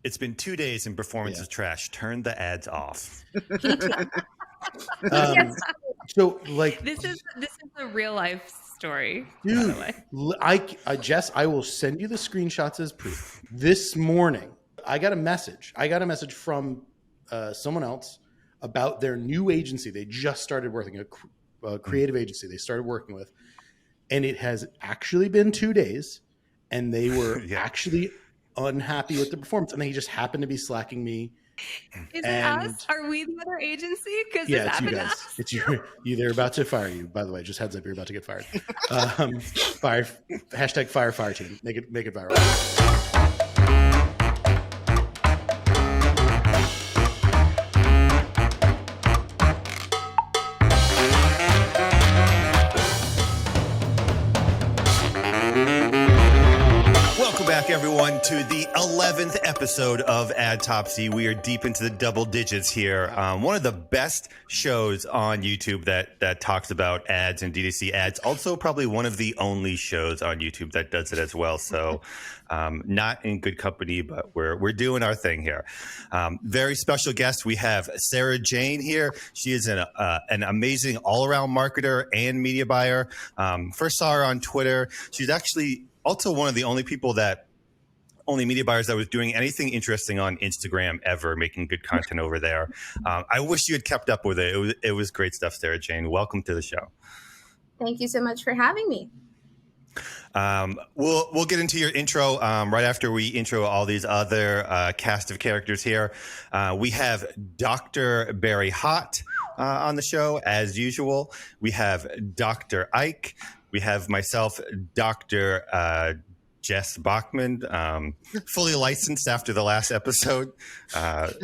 It's been 2 days and performance is trash. Turn the ads off. So like This is a real life story, dude, by the way. Jess, I will send you the screenshots as proof. This morning, I got a message from someone else about their new agency. They just started working, a creative agency they started working with. And it has actually been 2 days, and they were actually unhappy with the performance. And he just happened to be slacking me. Is it us? Are we the other agency? Because yeah, this it's you happened to guys. us. It's you. They're about to fire you. By the way, just heads up, you're about to get fired. Fire #fire team. Make it viral. Everyone to the 11th episode of Adtopsy. We are deep into the double digits here. One of the best shows on YouTube that talks about ads and DTC ads. Also probably one of the only shows on YouTube that does it as well. So not in good company, but we're doing our thing here. Very special guest. We have Sarah Jane here. She is an amazing all-around marketer and media buyer. First saw her on Twitter. She's actually also one of the only media buyers that was doing anything interesting on Instagram ever, making good content over there. I wish you had kept up with it. It was great stuff, Sarah Jane. Welcome to the show. Thank you so much for having me. We'll get into your intro right after we intro all these other cast of characters here. We have Dr. Barry Hott on the show, as usual. We have Dr. Ike. We have myself, Dr. Jess Bachman, fully licensed after the last episode. That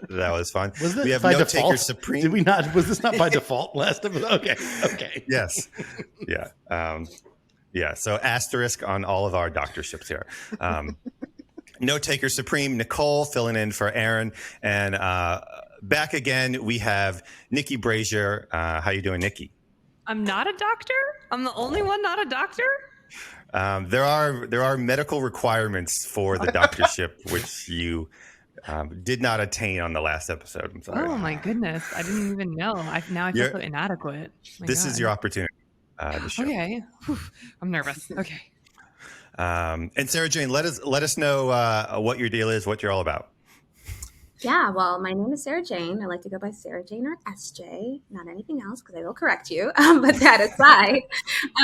was fun. We have No Taker Supreme. Did we not? Was this not by default last episode? Okay. Yes. Yeah. Yeah. So asterisk on all of our doctorships here. No Taker Supreme, Nicole filling in for Aaron, and back again we have Nikki Brazier. How you doing, Nikki? I'm not a doctor. I'm the only one not a doctor. There are medical requirements for the doctorship, which you did not attain on the last episode. I'm sorry. Oh my goodness, I didn't even know. I feel so inadequate. This is your opportunity. To show. Okay, I'm nervous. Okay. And Sarah Jane, let us know what your deal is, what you're all about. Yeah, well, my name is Sarah Jane. I like to go by Sarah Jane or SJ, not anything else, because I will correct you. But that aside,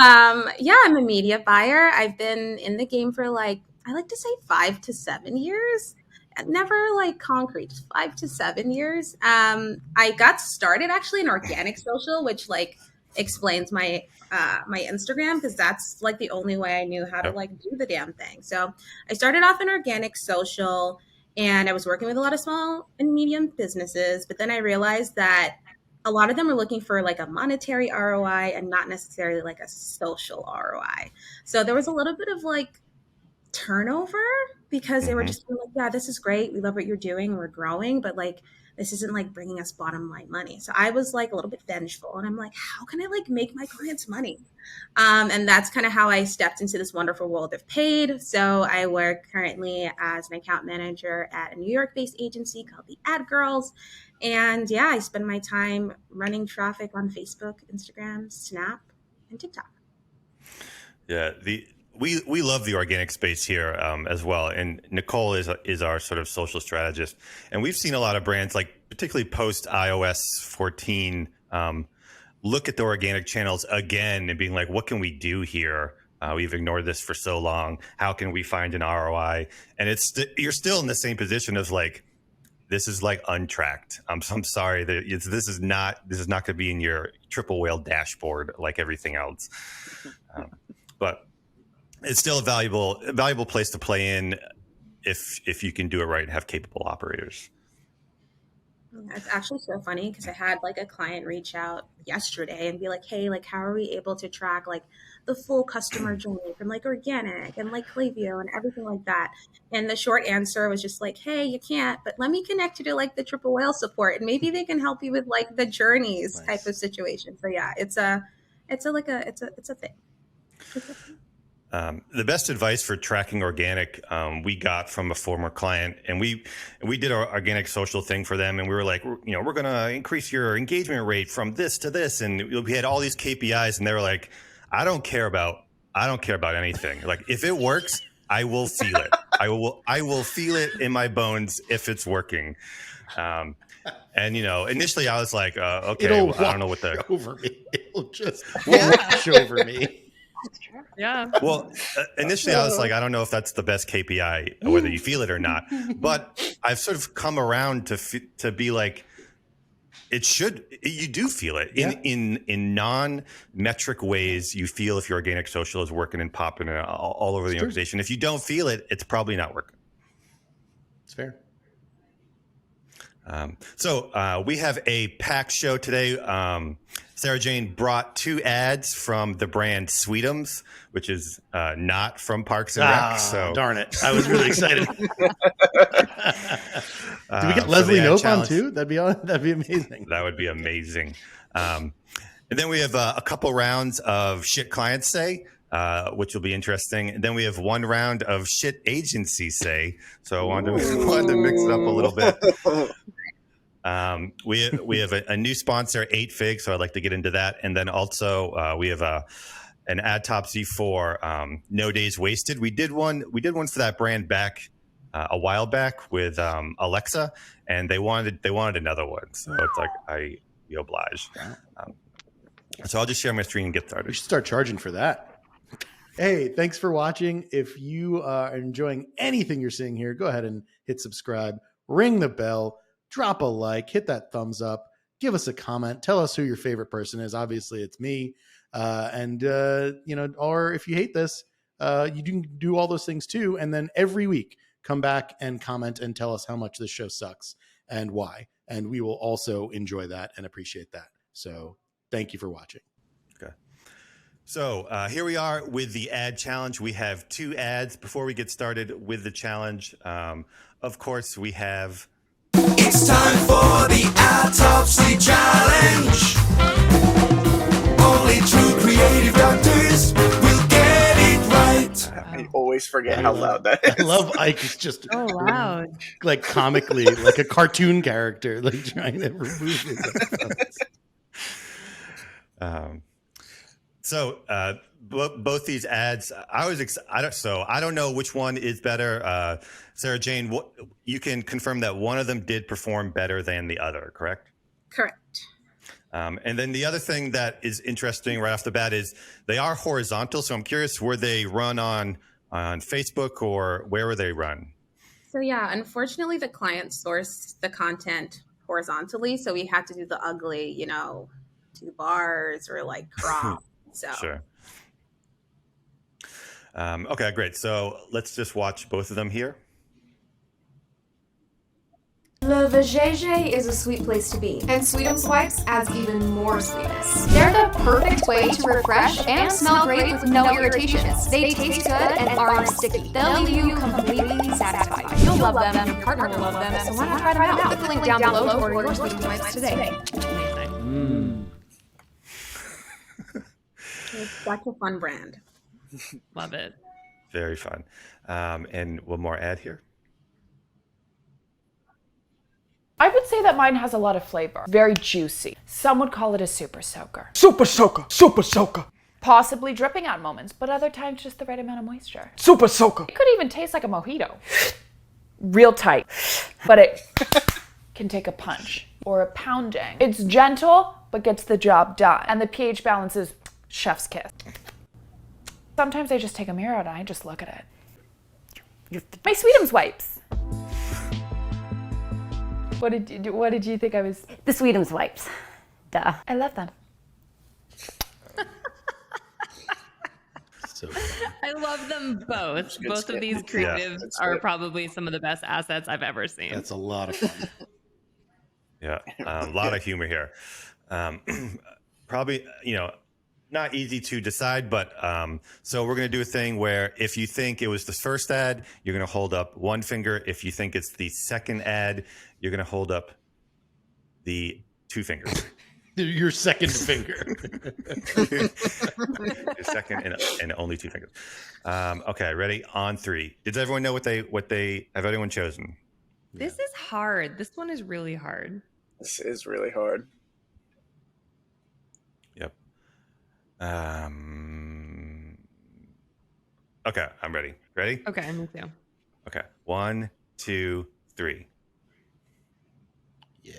I'm a media buyer. I've been in the game for I like to say 5 to 7 years. Never concrete, just 5 to 7 years. I got started actually in organic social, which explains my my Instagram, because that's the only way I knew how to do the damn thing. So I started off in organic social. And I was working with a lot of small and medium businesses, but then I realized that a lot of them are looking for a monetary ROI and not necessarily a social ROI. So there was a little bit of turnover, because they were just yeah, this is great. We love what you're doing. We're growing, but this isn't bringing us bottom line money. So I was a little bit vengeful, and I'm how can I make my clients money? And that's kind of how I stepped into this wonderful world of paid. So I work currently as an account manager at a New York-based agency called the Ad Girls. And yeah, I spend my time running traffic on Facebook, Instagram, Snap, and TikTok. Yeah, we love the organic space here as well. And Nicole is our sort of social strategist. And we've seen a lot of brands, particularly post iOS 14, look at the organic channels again and being what can we do here? We've ignored this for so long. How can we find an ROI? And you're still in the same position of this is untracked. I'm sorry that this is not going to be in your triple whale dashboard like everything else. But it's still a valuable place to play in if you can do it right and have capable operators. It's actually so funny, because I had a client reach out yesterday and be hey, how are we able to track the full customer journey from organic and Klaviyo and everything like that? And the short answer was just hey, you can't, but let me connect you to the triple whale support, and maybe they can help you with the journeys type of situation. So yeah, it's a thing. The best advice for tracking organic we got from a former client, and we did our organic social thing for them, and we were like, we're going to increase your engagement rate from this to this, and we had all these KPIs, and they were like, I don't care about anything. Like, if it works, I will feel it. I will feel it in my bones if it's working. And initially I was like, okay, I don't know what the over me. It'll just wash over me. Yeah. Well, initially I was like, I don't know if that's the best KPI, whether you feel it or not. But I've sort of come around to be like, you do feel it in non-metric ways. You feel if your organic social is working and popping all over the organization. If you don't feel it, it's probably not working. It's fair. So we have a packed show today. Sarah Jane brought 2 ads from the brand Sweetums, which is not from Parks and Rec. So darn it! I was really excited. Do we get Leslie Knope on too? That'd be amazing. That would be amazing. And then we have a couple rounds of shit clients say, which will be interesting. And then we have 1 round of shit agencies say. So I wanted to mix it up a little bit. We have a new sponsor, 8Fig, so I'd like to get into that. And then also we have an Adtopsy for No Days Wasted. We did one for that brand back a while back with Alexa, and they wanted another one. So it's like I be obliged. So I'll just share my screen and get started. We should start charging for that. Hey, thanks for watching. If you are enjoying anything you're seeing here, go ahead and hit subscribe, ring the bell, drop a like, hit that thumbs up, give us a comment, tell us who your favorite person is. Obviously, it's me. Or if you hate this, you can do all those things too. And then every week, come back and comment and tell us how much this show sucks and why. And we will also enjoy that and appreciate that. So thank you for watching. Okay. So here we are with the ad challenge. We have 2 ads. Before we get started with the challenge, of course, we have... It's time for the Adtopsy Challenge. Only true creative doctors will get it right. I always forget how loud that is. I love Ike is just so loud, like comically, like a cartoon character, like trying to remove his both these ads, I don't know which one is better. Sarah Jane, you can confirm that one of them did perform better than the other, correct? Correct. And then the other thing that is interesting right off the bat is they are horizontal. So I'm curious, were they run on Facebook or where were they run? So yeah, unfortunately, the client sourced the content horizontally, so we had to do the ugly, 2 bars or like crop. So sure. Okay, great. So let's just watch both of them here. Le Vajayjay is a sweet place to be, and Sweetums wipes adds even more sweetness. They're the perfect way to refresh and smell great with no irritations. They taste good and aren't sticky. They'll leave you completely satisfied. You'll love them, your partner will love them, so why not try them out? Click the link down below for your Sweetums wipes today. it's such a fun brand. love it. Very fun. And one more ad here. I would say that mine has a lot of flavor. Very juicy. Some would call it a super soaker. Super soaker. Super soaker. Possibly dripping out moments, but other times just the right amount of moisture. Super soaker. It could even taste like a mojito. Real tight, but it can take a punch or a pounding. It's gentle, but gets the job done. And the pH balance is chef's kiss. Sometimes I just take a mirror out and I just look at it. My Sweetums wipes. What did you think I was? The Sweetums wipes. Duh. I love them. So I love them both. Both of these creatives are probably some of the best assets I've ever seen. that's a lot of fun. Yeah, a lot of humor here. Probably, not easy to decide, but so we're going to do a thing where if you think it was the first ad, you're going to hold up one finger. If you think it's the second ad, you're going to hold up the 2 fingers. Your second finger. Your second and only 2 fingers. Okay, ready? On 3. Does everyone know what they have anyone chosen? This is hard. This one is really hard. This is really hard. Yep. Okay, I'm ready. Ready? Okay, me too. Okay. 1, 2, 3. Yeah,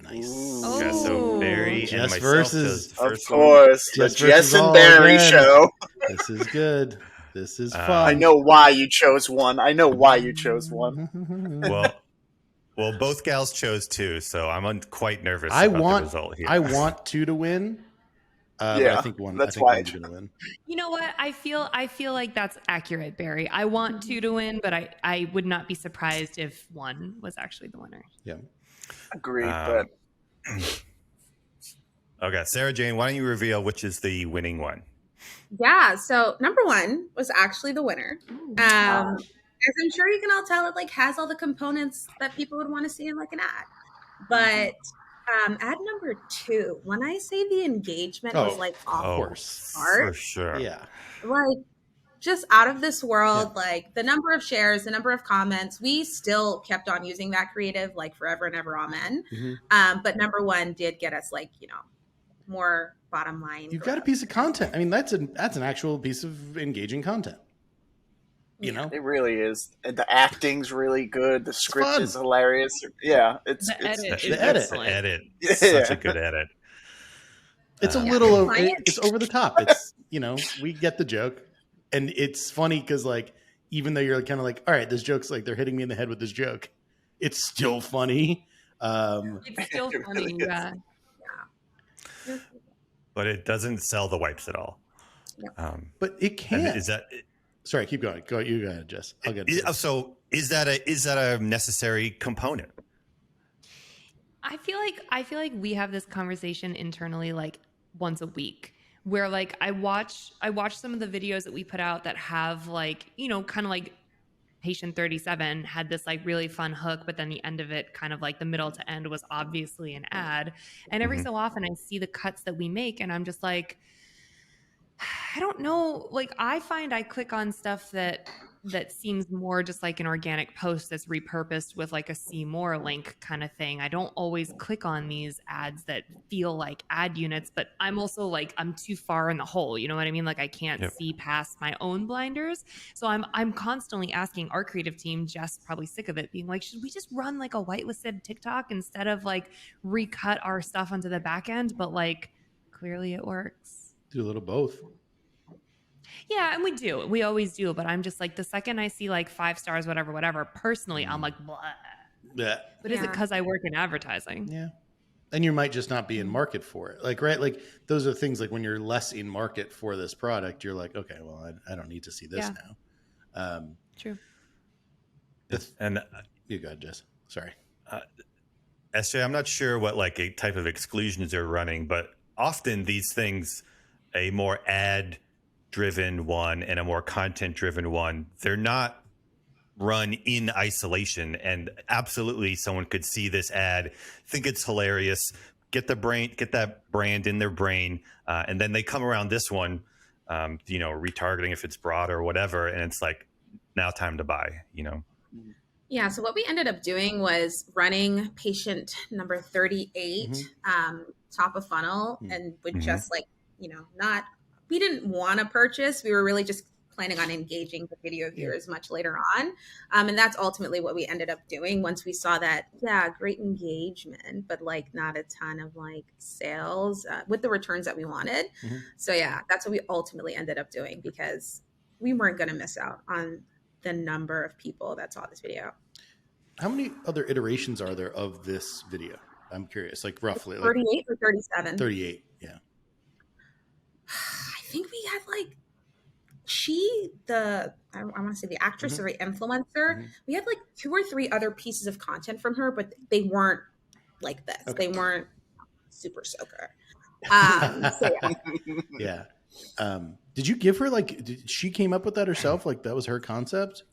nice. Okay, so Barry and Jess myself versus- chose the Of first one. course, the Jess Jess versus and all Barry again. show. This is good. This is fun. I know why you chose one. I know why you chose one. Well, both gals chose 2, so I'm quite nervous I about want the result here. I want 2 to win. But Yeah, I think one. that's I think why. one's going to win. You know what? I feel like that's accurate, Barry. I want 2 to win, but I would not be surprised if 1 was actually the winner. Yeah. Agreed, but Okay, Sarah Jane, why don't you reveal which is the winning one? Yeah, so number 1 was actually the winner. As I'm sure you can all tell, it like has all the components that people would want to see in like an ad. But ad number 2, when I say the engagement was like off the chart, for sure. Yeah. like just out of this world, like the number of shares, the number of comments, we still kept on using that creative like forever and ever, amen. But number 1 did get us like, more bottom line. You've got a piece of content. I mean, that's an actual piece of engaging content. You know? it really is. And the acting's really good. The script fun. is hilarious. Yeah, it's The edit is The edit. excellent. The edit. Yeah. Such a good edit. It's a Yeah. little over, Client. it's over the top. It's, we get the joke. And it's funny because like, even though you're kind of like, all right, this joke's like, they're hitting me in the head with this joke. It's still funny. It's still It funny, really is. yeah. But it doesn't sell the wipes at all. But it can. And is that Sorry, keep going. You go ahead, Jess. I'll get it. so is that a necessary component? I feel like we have this conversation internally like once a week where like I watch some of the videos that we put out that have like, kind of like Patient 37 had this like really fun hook, but then the end of it kind of like the middle to end was obviously an ad. And every so often I see the cuts that we make and I'm just like, I don't know. Like I find I click on stuff that seems more just like an organic post that's repurposed with like a see more link kind of thing. I don't always click on these ads that feel like ad units, but I'm also like, I'm too far in the hole. You know what I mean? Like I can't see past my own blinders. So I'm constantly asking our creative team, Jess probably sick of it, being like, should we just run like a whitelisted TikTok instead of like recut our stuff onto the back end? But like clearly it works. Do a little both. Yeah, and we do. We always do. But I'm just like, the second I see like 5 stars, whatever, personally, I'm like, blah. Yeah. But is it because I work in advertising? Yeah. And you might just not be in market for it. Like, right. Like those are things like when you're less in market for this product, you're like, okay, well, I don't need to see this now. True. And you go ahead, Jess. Sorry. SJ, I'm not sure what like a type of exclusions they're running, but often these things, a more ad driven one and a more content driven one, they're not run in isolation. And absolutely someone could see this ad, think it's hilarious, get that brand in their brain, and then they come around this one, retargeting if it's broad or whatever, and it's like now time to buy. Yeah, so what we ended up doing was running patient number 38 top of funnel and would just like, we didn't want to purchase. We were really just planning on engaging the video viewers much later on. And that's ultimately what we ended up doing once we saw that, great engagement, but like not a ton of like sales with the returns that we wanted. So that's what we ultimately ended up doing because we weren't going to miss out on the number of people that saw this video. How many other iterations are there of this video? I'm curious, like roughly. 38 or 37? 38, yeah. I think we had like I want to say the actress or the influencer. We had like 2 or 3 other pieces of content from her, but they weren't like this. Okay. They weren't super soaker. Yeah. Did you give her did she came up with that herself? Like that was her concept?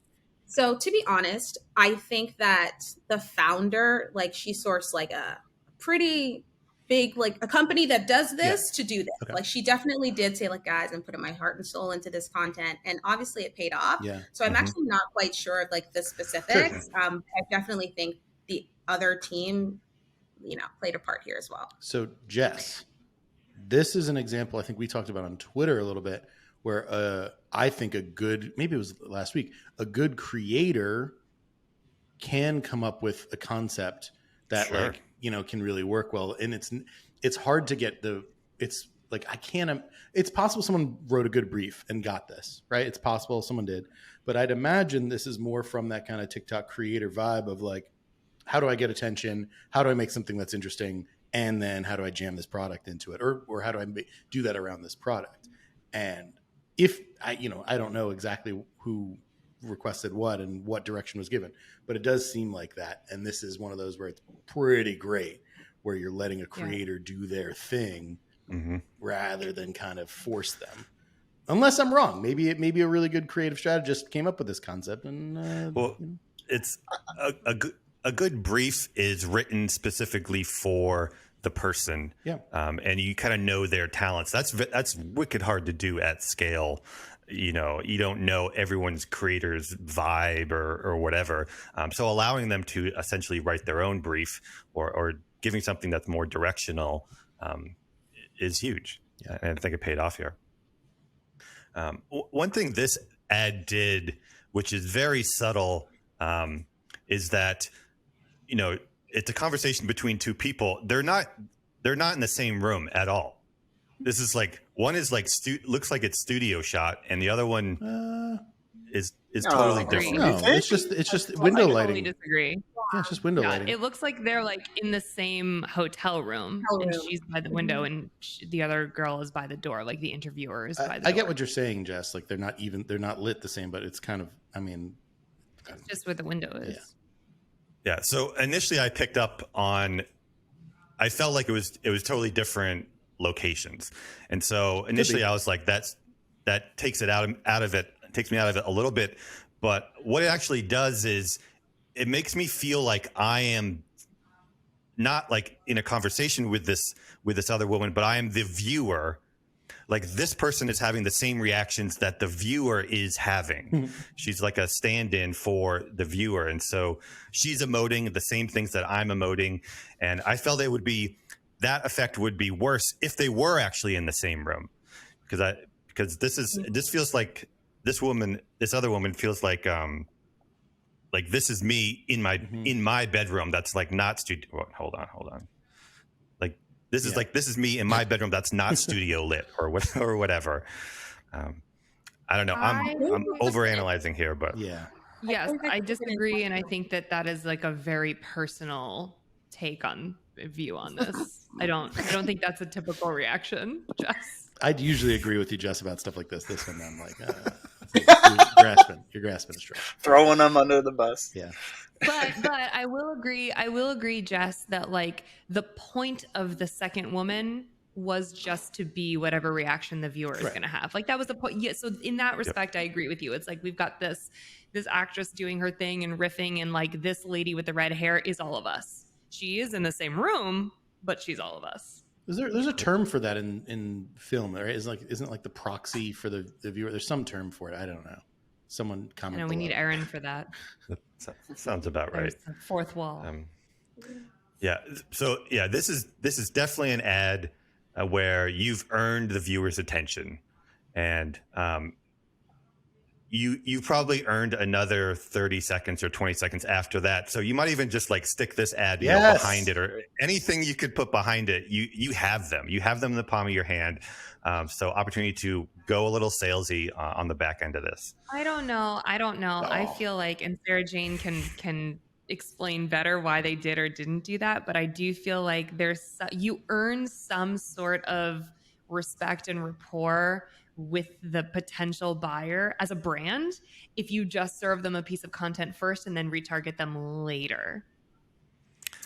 So to be honest, I think that the founder, like she sourced like a pretty big, like a company that does this to do this. Okay. Like she definitely did say like, guys, I'm putting my heart and soul into this content. And obviously it paid off. Yeah. So I'm actually not quite sure of like the specifics. I definitely think the other team, played a part here as well. So Jess, this is an example I think we talked about on Twitter a little bit where I think maybe it was last week, a good creator can come up with a concept that can really work well. And it's hard to get it's possible someone wrote a good brief and got this, right? It's possible someone did, but I'd imagine this is more from that kind of TikTok creator vibe of like, how do I get attention? How do I make something that's interesting? And then how do I jam this product into it? Or how do I do that around this product? And if I don't know exactly who requested what and what direction was given, but it does seem like that. And this is one of those where it's pretty great, where you're letting a creator do their thing rather than kind of force them. Unless I'm wrong, maybe a really good creative strategist came up with this concept. And it's a good brief is written specifically for the person, and you kind of know their talents. That's wicked hard to do at scale. You don't know everyone's creator's vibe or whatever. So allowing them to essentially write their own brief or giving something that's more directional is huge. And I think it paid off here. One thing this ad did, which is very subtle, is that, it's a conversation between two people. They're not in the same room at all. This is like, one is like looks like it's studio shot, and the other one is totally different. No, it's just window lighting. I totally disagree. Yeah, it's just window lighting. It looks like they're like in the same hotel room, and she's by the window, and the other girl is by the door. Like the interviewer is by the door. I get what you're saying, Jess. Like they're not lit the same, but it's kind of, it's just where the window is. Yeah. So initially, I picked up on. I felt like it was totally different locations, and so initially I was like, that takes it out of it. Takes me out of it a little bit, but what it actually does is it makes me feel like I am not like in a conversation with this other woman, but I am the viewer. Like this person is having the same reactions that the viewer is having. She's like a stand-in for the viewer. And so she's emoting the same things that I'm emoting. And I felt that effect would be worse if they were actually in the same room. Because this feels like this other woman feels like this is me in my bedroom. That's like not studio. Hold on. This is me in my bedroom. That's not studio lit or whatever. I don't know. I'm overanalyzing here, but yes, I disagree, and I think that is like a very personal take on view on this. I don't think that's a typical reaction, Jess. I'd usually agree with you, Jess, about stuff like this. This one, I'm like, you're grasping a straw, throwing them under the bus. Yeah. But I will agree, Jess, that like the point of the second woman was just to be whatever reaction the viewer is going to have. Like that was the point. Yeah. So in that respect, I agree with you. It's like we've got this actress doing her thing and riffing, and like this lady with the red hair is all of us. She is in the same room, but she's all of us. There's a term for that in film, right? Isn't it like the proxy for the viewer? There's some term for it. I don't know. Someone comment. I know we need Aaron for that. That sounds about right. There's a fourth wall. So this is definitely an ad where you've earned the viewer's attention, and you probably earned another 30 seconds or 20 seconds after that. So you might even just like stick this ad behind it, or anything you could put behind it. You have them. You have them in the palm of your hand. So opportunity to go a little salesy on the back end of this. I don't know. I feel like, and Sarah Jane can explain better why they did or didn't do that, but I do feel like you earn some sort of respect and rapport with the potential buyer as a brand if you just serve them a piece of content first and then retarget them later.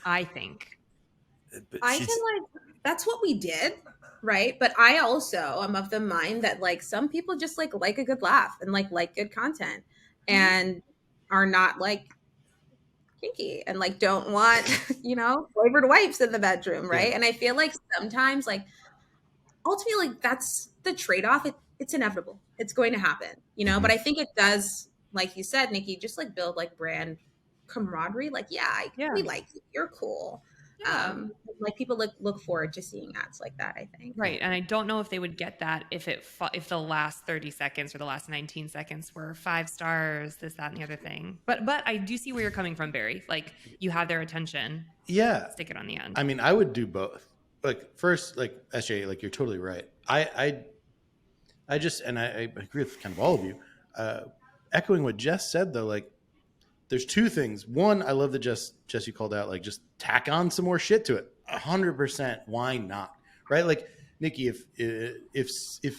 I think. I feel like that's what we did, right? But I also am of the mind that like some people just like a good laugh and like good content and are not like kinky and like don't want, flavored wipes in the bedroom, right? Yeah. And I feel like sometimes like ultimately like that's the trade-off. It's inevitable. It's going to happen, but I think it does, like you said, Nikki, just like build like brand camaraderie. Like, we like you. You're cool. Yeah. Like people look forward to seeing ads like that, I think. Right. And I don't know if they would get that if the last 30 seconds or the last 19 seconds were 5 stars, this, that, and the other thing. But I do see where you're coming from, Barry. Like, you have their attention. Yeah. Stick it on the end. I mean, I would do both. Like, first, like, SJ, like, you're totally right. I just, and I agree with kind of all of you. Echoing what Jess said, though, like, there's 2 things. One, I love that Jess, you called out, like, just tack on some more shit to it. 100%. Why not? Right? Like, Nikki, if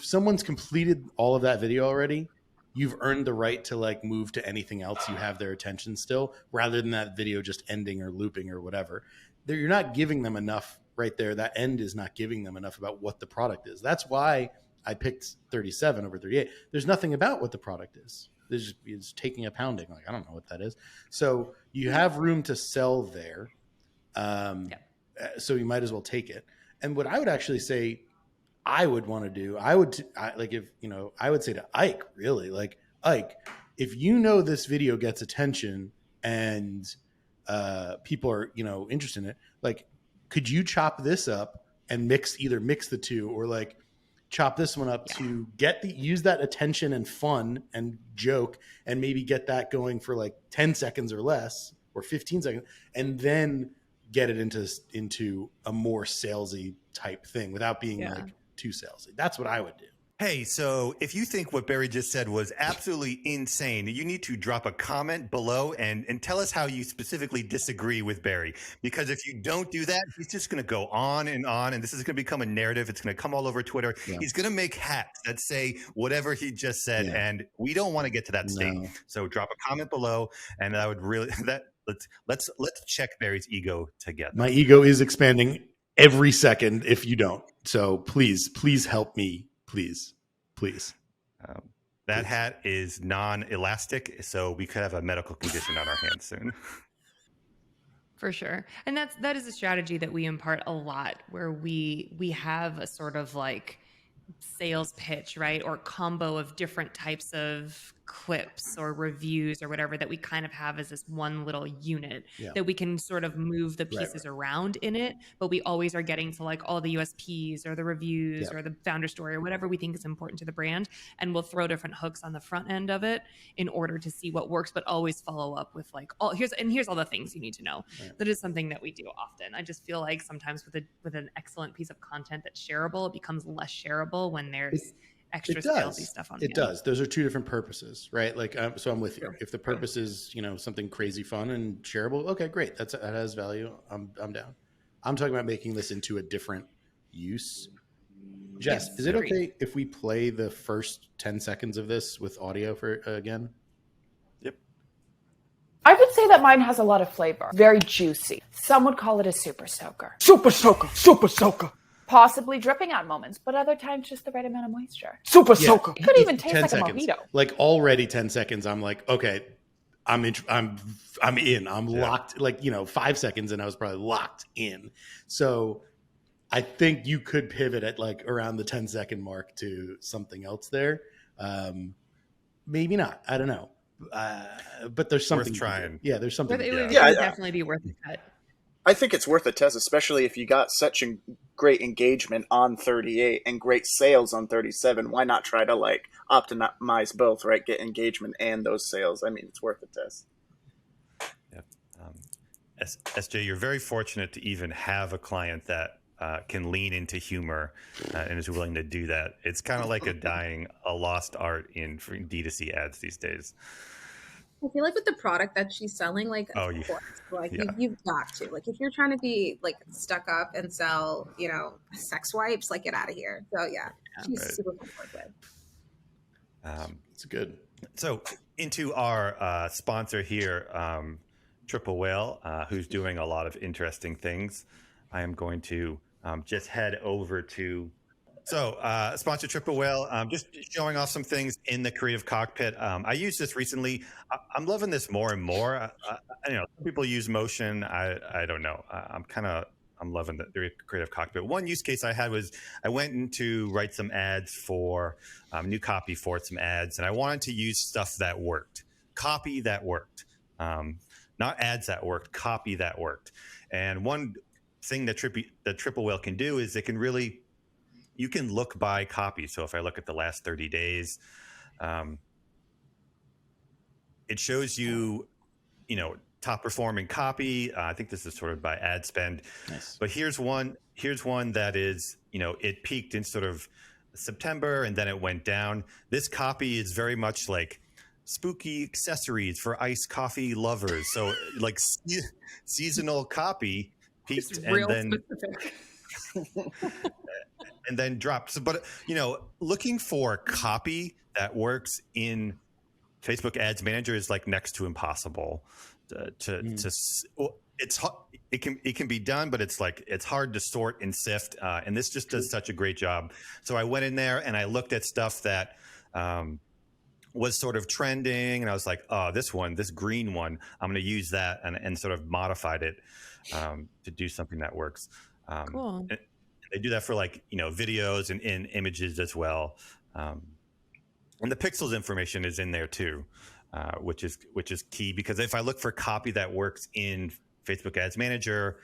someone's completed all of that video already, you've earned the right to like move to anything else. You have their attention still, rather than that video just ending or looping or whatever. You're not giving them enough right there. That end is not giving them enough about what the product is. That's why I picked 37 over 38. There's nothing about what the product is. It's taking a pounding. Like, I don't know what that is. So you have room to sell there. So you might as well take it. And what I would actually say I would want to do, I would say to Ike, really, like, Ike, if you know this video gets attention and people are, interested in it, like, could you chop this up and mix the two, or like chop this one up to use that attention and fun and joke, and maybe get that going for like 10 seconds or less, or 15 seconds, and then get it into a more salesy type thing without being like too salesy. That's what I would do. Hey, so if you think what Barry just said was absolutely insane, you need to drop a comment below and tell us how you specifically disagree with Barry. Because if you don't do that, he's just going to go on, and this is going to become a narrative. It's going to come all over Twitter. Yeah. He's going to make hats that say whatever he just said, and we don't want to get to that state. No. So drop a comment below, and I would really let's check Barry's ego together. My ego is expanding every second if you don't. So please help me. Please. That hat is non-elastic, so we could have a medical condition on our hands soon. For sure. And that is a strategy that we impart a lot, where we have a sort of like sales pitch, right? Or combo of different types of clips or reviews or whatever that we kind of have as this one little unit that we can sort of move the pieces around in it. But we always are getting to like all the USPs or the reviews or the founder story or whatever we think is important to the brand. And we'll throw different hooks on the front end of it in order to see what works, but always follow up with like, here's all the things you need to know. Right. That is something that we do often. I just feel like sometimes with an excellent piece of content that's shareable, it becomes less shareable when there's extra salesy stuff on it. Does. Those are 2 different purposes, right? Like, so I'm with you. If the purpose is, something crazy fun and shareable, okay, great. That has value. I'm down. I'm talking about making this into a different use. Jess, is it okay if we play the first 10 seconds of this with audio for again? Yep. I would say that mine has a lot of flavor. Very juicy. Some would call it a super soaker. Super soaker. Super soaker. Possibly dripping out moments, but other times just the right amount of moisture. Super soaker. It could even taste like seconds. A mojito. Like already 10 seconds, I'm like, okay, I'm in. I'm locked. Like, 5 seconds and I was probably locked in. So I think you could pivot at like around the 10-second mark to something else there. Maybe not. I don't know. But there's something worth trying. Yeah, there's something. It would definitely be worth a cut. I think it's worth a test, especially if you got such a great engagement on 38 and great sales on 37. Why not try to like optimize both, right? Get engagement and those sales. I mean, it's worth a test. Yeah. SJ, you're very fortunate to even have a client that can lean into humor and is willing to do that. It's kind of like a lost art in D2C ads these days. I feel like with the product that she's selling, like, of course, like you've got to, like, if you're trying to be like stuck up and sell, sex wipes, like, get out of here. So she's super fun to work with. It's good. So into our sponsor here, Triple Whale, who's doing a lot of interesting things. I am going to just head over to So, sponsor Triple Whale, just showing off some things in the creative cockpit. I used this recently. I'm loving this more and more. Some people use motion. I don't know. I'm loving the creative cockpit. One use case I had was I went in to write some ads for new copy for some ads, and I wanted to use stuff that worked, copy that worked, not ads that worked, copy that worked. And one thing that Triple Whale can do is you can look by copy. So if I look at the last 30 days, it shows you, top performing copy. I think this is sorted by ad spend. Nice. But here's one that is, it peaked in sort of September and then it went down. This copy is very much like spooky accessories for iced coffee lovers. So like seasonal copy peaked and then and then dropped. So, but looking for copy that works in Facebook Ads Manager is like next to impossible. It can be done, but it's hard to sort and sift. And this just does such a great job. So I went in there and I looked at stuff that was sort of trending, and I was like, oh, this green one, I'm going to use that, and sort of modified it to do something that works. Cool. They do that for videos and in images as well. And the pixels information is in there too, which is key, because if I look for copy that works in Facebook Ads Manager,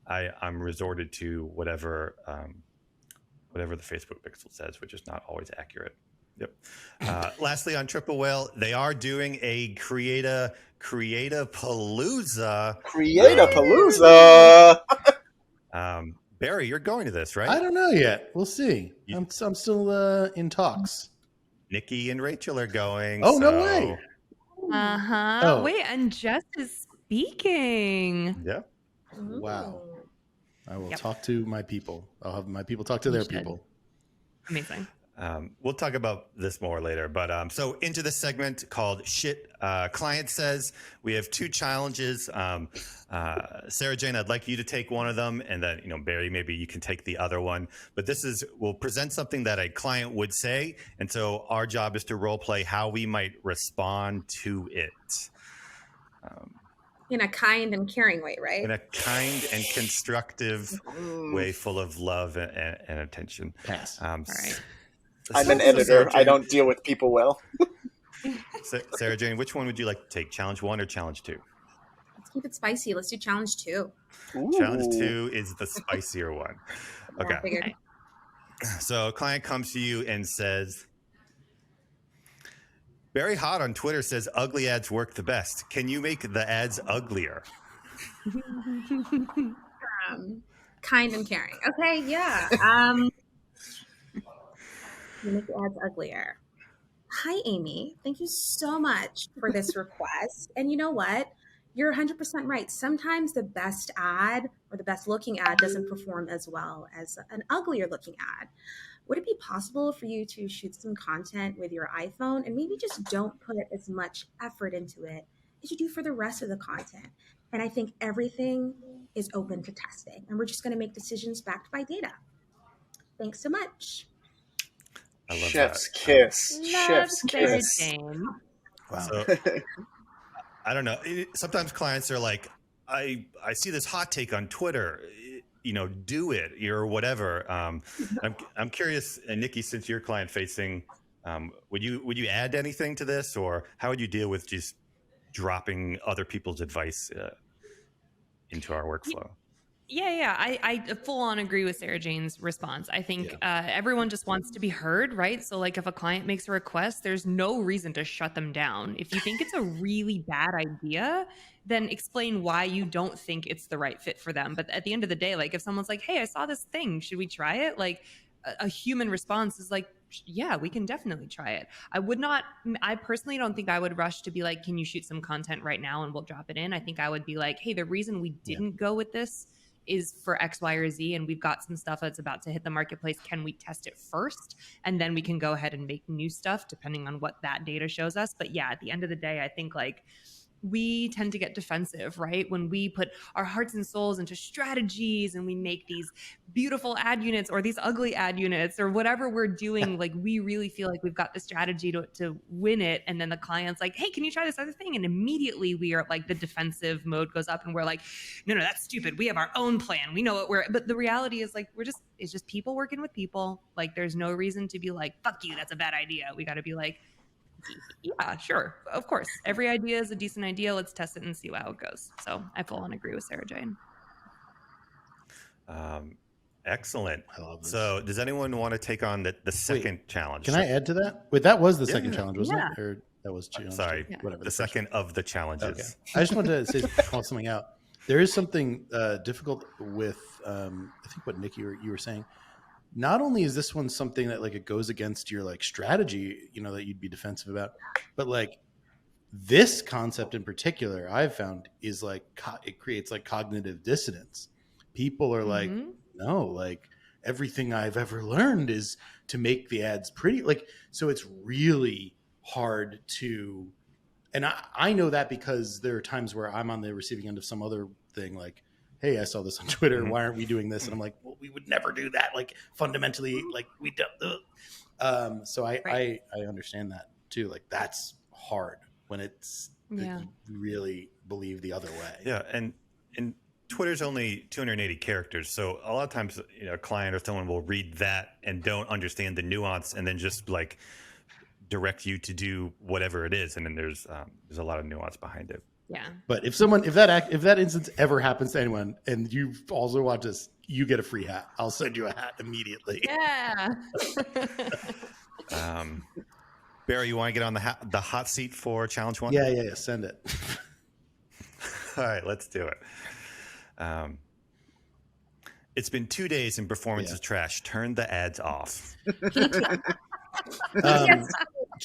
I'm resorted to whatever the Facebook pixel says, which is not always accurate. Yep. Lastly, on Triple Whale, they are doing a Creator Palooza. Barry, you're going to this, right? I don't know yet. We'll see. I'm still in talks. Nikki and Rachel are going. Oh, no way. Uh-huh. Oh. Wait, and Jess is speaking. Yeah. Wow. I will Yep. talk to my people. I'll have my people talk to their people. Amazing. We'll talk about this more later, but so into this segment called Shit Client Says, we have two challenges. Sarah Jane, I'd like you to take one of them, and then Barry, maybe you can take the other one. But we'll present something that a client would say, and so our job is to role play how we might respond to it. In a kind and caring way, right? In a kind and constructive way, full of love and attention. Pass. All right. I'm an editor. I don't deal with people well. Sarah Jane, which one would you like to take? Challenge 1 or challenge 2? Let's keep it spicy. Let's do challenge 2. Ooh. Challenge 2 is the spicier one. Yeah, I Okay. figured. So a client comes to you and says, Barry Hot on Twitter says ugly ads work the best. Can you make the ads uglier? Kind and caring. Okay, yeah. You make the ads uglier. Hi, Amy. Thank you so much for this request. And you know what? You're 100% right. Sometimes the best ad or the best looking ad doesn't perform as well as an uglier looking ad. Would it be possible for you to shoot some content with your iPhone and maybe just don't put as much effort into it as you do for the rest of the content? And I think everything is open to testing, and we're just going to make decisions backed by data. Thanks so much. I love Chef's that. kiss. Love Chef's Sarah kiss. Jane. Wow. So, I don't know. Sometimes clients are like, I see this hot take on Twitter, do it or whatever. I'm curious, and Nikki, since you're client facing, would you add anything to this, or how would you deal with just dropping other people's advice into our workflow? Yeah. I full on agree with Sarah Jane's response. I think everyone just wants to be heard, right? So like if a client makes a request, there's no reason to shut them down. If you think it's a really bad idea, then explain why you don't think it's the right fit for them. But at the end of the day, like if someone's like, hey, I saw this thing, should we try it? Like a human response is like, yeah, we can definitely try it. I personally don't think I would rush to be like, can you shoot some content right now and we'll drop it in? I think I would be like, hey, the reason we didn't go with this is for X, Y, or Z, and we've got some stuff that's about to hit the marketplace. Can we test it first? And then we can go ahead and make new stuff depending on what that data shows us. But yeah, at the end of the day, I think like we tend to get defensive, right? When we put our hearts and souls into strategies and we make these beautiful ad units or these ugly ad units or whatever we're doing, like we really feel like we've got the strategy to win it. And then the client's like, hey, can you try this other thing? And immediately we are like, the defensive mode goes up and we're like, no, that's stupid. We have our own plan. We know what but the reality is like, it's just people working with people. Like there's no reason to be like, fuck you, that's a bad idea. We got to be like, yeah, sure. Of course. Every idea is a decent idea. Let's test it and see how it goes. So I full on agree with Sarah Jane. Excellent. I love this. So does anyone want to take on the second challenge? Can I add to that? Wait, that was the second challenge, wasn't Yeah. it? Or that was challenge? Sorry, whatever. the second of the challenges. Okay. I just wanted to call something out. There is something difficult with, I think what Nick, you were saying. Not only is this one something that like it goes against your like strategy, you know, that you'd be defensive about, but like this concept in particular, I've found is like it creates like cognitive dissonance. People are like, no, like everything I've ever learned is to make the ads pretty. Like, so it's really hard to, and I know that because there are times where I'm on the receiving end of some other thing, like, hey, I saw this on Twitter. Why aren't we doing this? And I'm like, well, we would never do that. Like fundamentally, like we don't. So I understand that too. Like that's hard when it's that you really believe the other way. Yeah, and Twitter's only 280 characters, so a lot of times, you know, a client or someone will read that and don't understand the nuance, and then just like direct you to do whatever it is, and then there's a lot of nuance behind it. Yeah. But if that instance ever happens to anyone, and you also watch this, you get a free hat. I'll send you a hat immediately. Yeah. Barry, you want to get on the hot seat for challenge one? Yeah. Send it. All right, let's do it. It's been 2 days and performance is trash. Turn the ads off.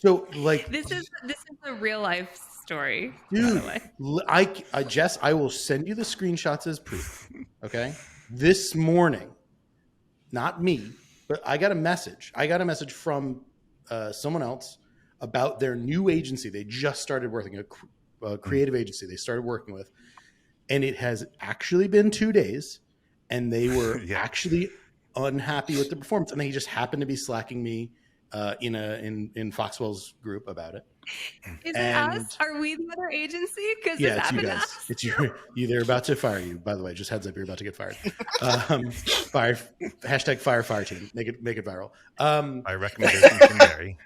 So like this is a real life story, dude, by the way. I will send you the screenshots as proof. Okay. This morning, not me, but I got a message. From someone else about their new agency. They just started working, a creative agency they started working with. And it has actually been 2 days, and they were actually unhappy with the performance. And they just happened to be slacking me in Foxwell's group about it. Is it us? Are we the other agency? Because it's you guys. It's you. They're about to fire you. By the way, just heads up, you're about to get fired. Fire #fire team. Make it viral. My recommendation from Barry.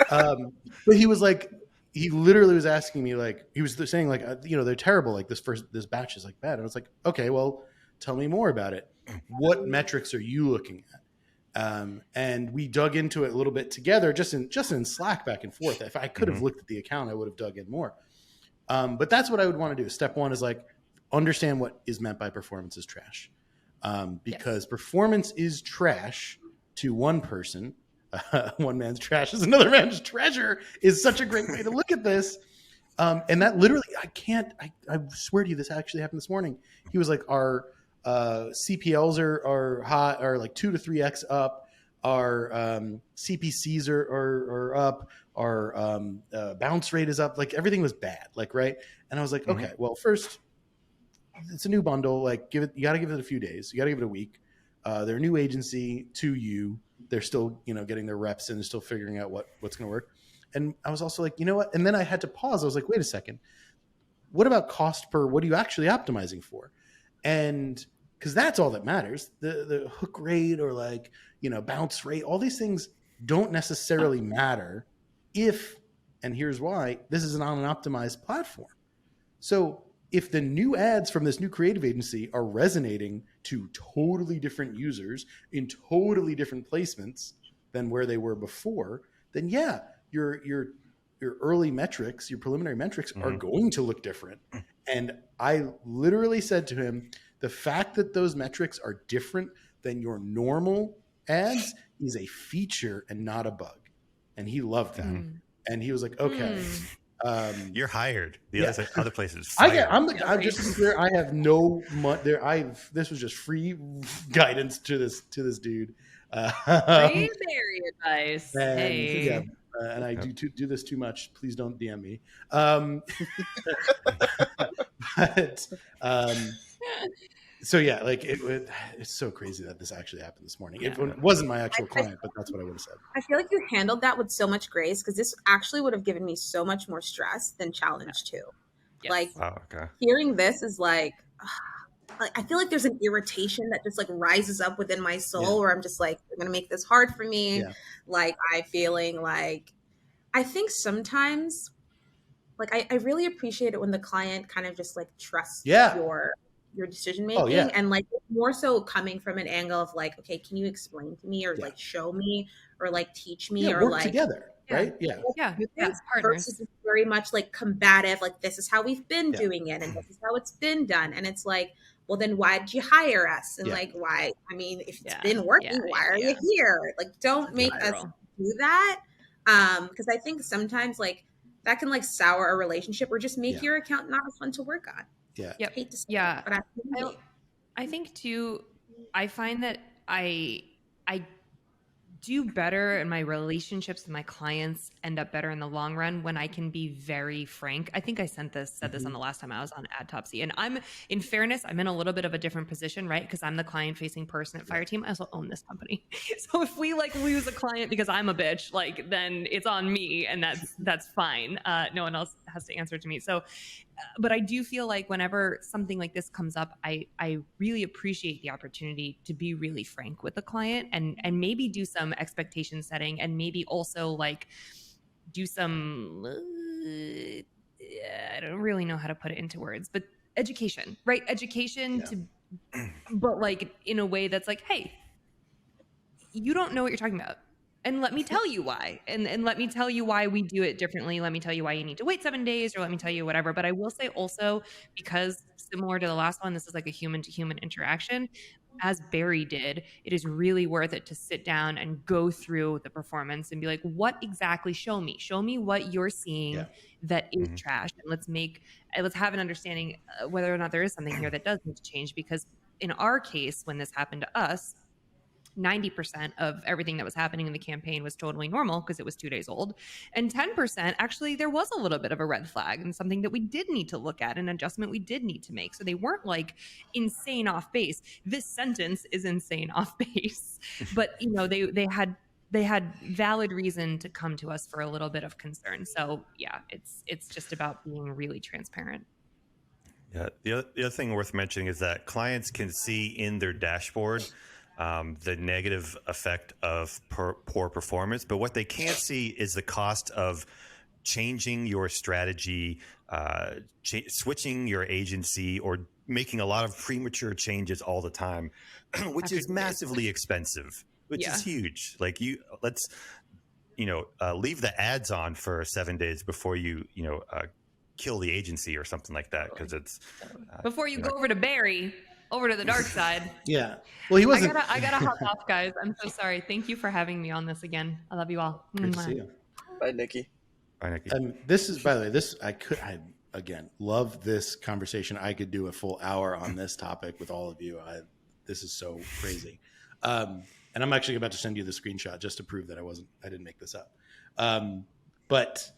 But he was like, he literally was asking me, like, he was saying, like, you know, they're terrible. Like this batch is like bad. And I was like, okay, well, tell me more about it. What metrics are you looking at? And we dug into it a little bit together, just in Slack back and forth. If I could have looked at the account, I would have dug in more. But that's what I would want to do. Step one is like, understand what is meant by performance is trash. Because performance is trash to one person. One man's trash is another man's treasure is such a great way to look at this. And that literally, I swear to you, this actually happened this morning. He was like, our CPLs are like 2 to 3x up. Our CPCs are up. Our bounce rate is up. Like everything was bad. Like, right. And I was like, okay, well, first it's a new bundle. Like you got to give it a few days. You got to give it a week. They're a new agency to you. They're still, you know, getting their reps in. They're still figuring out what's going to work. And I was also like, you know what? And then I had to pause. I was like, wait a second. What about cost per? What are you actually optimizing for? And because that's all that matters. The hook rate or like, you know, bounce rate, all these things don't necessarily matter if, and here's why, this is on an optimized platform. So if the new ads from this new creative agency are resonating to totally different users in totally different placements than where they were before, then yeah, your early metrics, your preliminary metrics are going to look different. And I literally said to him, the fact that those metrics are different than your normal ads is a feature and not a bug. And he loved that. And he was like, okay. You're hired. The other places. I'm just to be clear. I have no money. This was just free guidance to this dude. Free Barry advice. And, hey. Yeah, and I do this too much. Please don't DM me. But so yeah, like it's so crazy that this actually happened this morning. It wasn't my actual client, but that's what I would have said. I feel like you handled that with so much grace, because this actually would have given me so much more stress than challenge 2. Yes. Like okay. hearing this is like I feel like there's an irritation that just like rises up within my soul where I'm just like, they're going to make this hard for me. Yeah. Like I think sometimes like I really appreciate it when the client kind of just like trusts your decision making, and like more so coming from an angle of like, okay, can you explain to me or like show me or like teach me or work like together, right? Versus it's very much like combative, like this is how we've been doing it and this is how it's been done, and it's like, well then why did you hire us, and like why, I mean, if it's been working, why are you here? Like don't make us do that, because I think sometimes like that can like sour a relationship or just make your account not as fun to work on. I hate to say it, but I think too, I find that I do better and my relationships with my clients end up better in the long run when I can be very frank. I think I said this on the last time I was on Adtopsy, and in fairness, I'm in a little bit of a different position, right? Because I'm the client facing person at Fireteam. I also own this company. So if we like lose a client because I'm a bitch, like then it's on me, and that's fine. No one else has to answer to me. So, but I do feel like whenever something like this comes up, I really appreciate the opportunity to be really frank with the client and maybe do some expectation setting, and maybe also like do some I don't really know how to put it into words, but education, right? But like in a way that's like, hey, you don't know what you're talking about. And let me tell you why. And let me tell you why we do it differently. Let me tell you why you need to wait 7 days, or let me tell you whatever. But I will say also, because similar to the last one, this is like a human to human interaction. As Barry did, it is really worth it to sit down and go through the performance and be like, what exactly, show me what you're seeing that is trash. And let's have an understanding whether or not there is something here that does need to change. Because in our case, when this happened to us, 90% of everything that was happening in the campaign was totally normal because it was 2 days old. And 10%, actually, there was a little bit of a red flag and something that we did need to look at, an adjustment we did need to make. So they weren't like insane off base. This sentence is insane off base, but you know, they had valid reason to come to us for a little bit of concern. So yeah, it's just about being really transparent. Yeah. The other thing worth mentioning is that clients can see in their dashboard the negative effect of poor performance, but what they can't see is the cost of changing your strategy, switching your agency, or making a lot of premature changes all the time, which is massively expensive, which is huge. Like let's leave the ads on for 7 days before you kill the agency or something like that, because it's before you go over to Barry. Over to the dark side. Yeah. Well, he wasn't. I gotta hop off, guys. I'm so sorry. Thank you for having me on this again. I love you all. Great to see you. Bye, Nikki. Bye, Nikki. This is, by the way, I again love this conversation. I could do a full hour on this topic with all of you. This is so crazy. And I'm actually about to send you the screenshot just to prove that I didn't make this up. But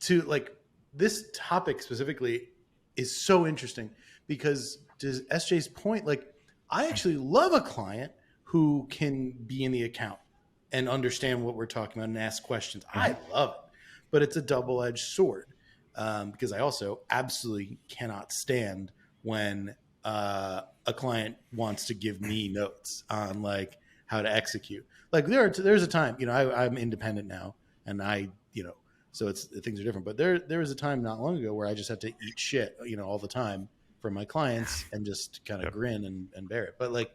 to like this topic specifically is so interesting because, to SJ's point, like I actually love a client who can be in the account and understand what we're talking about and ask questions. I love it, but it's a double-edged sword because I also absolutely cannot stand when a client wants to give me notes on like how to execute. Like there's a time, I'm independent now, and so things are different. But there was a time not long ago where I just had to eat shit, all the time for my clients and just kind of grin and bear it. But like,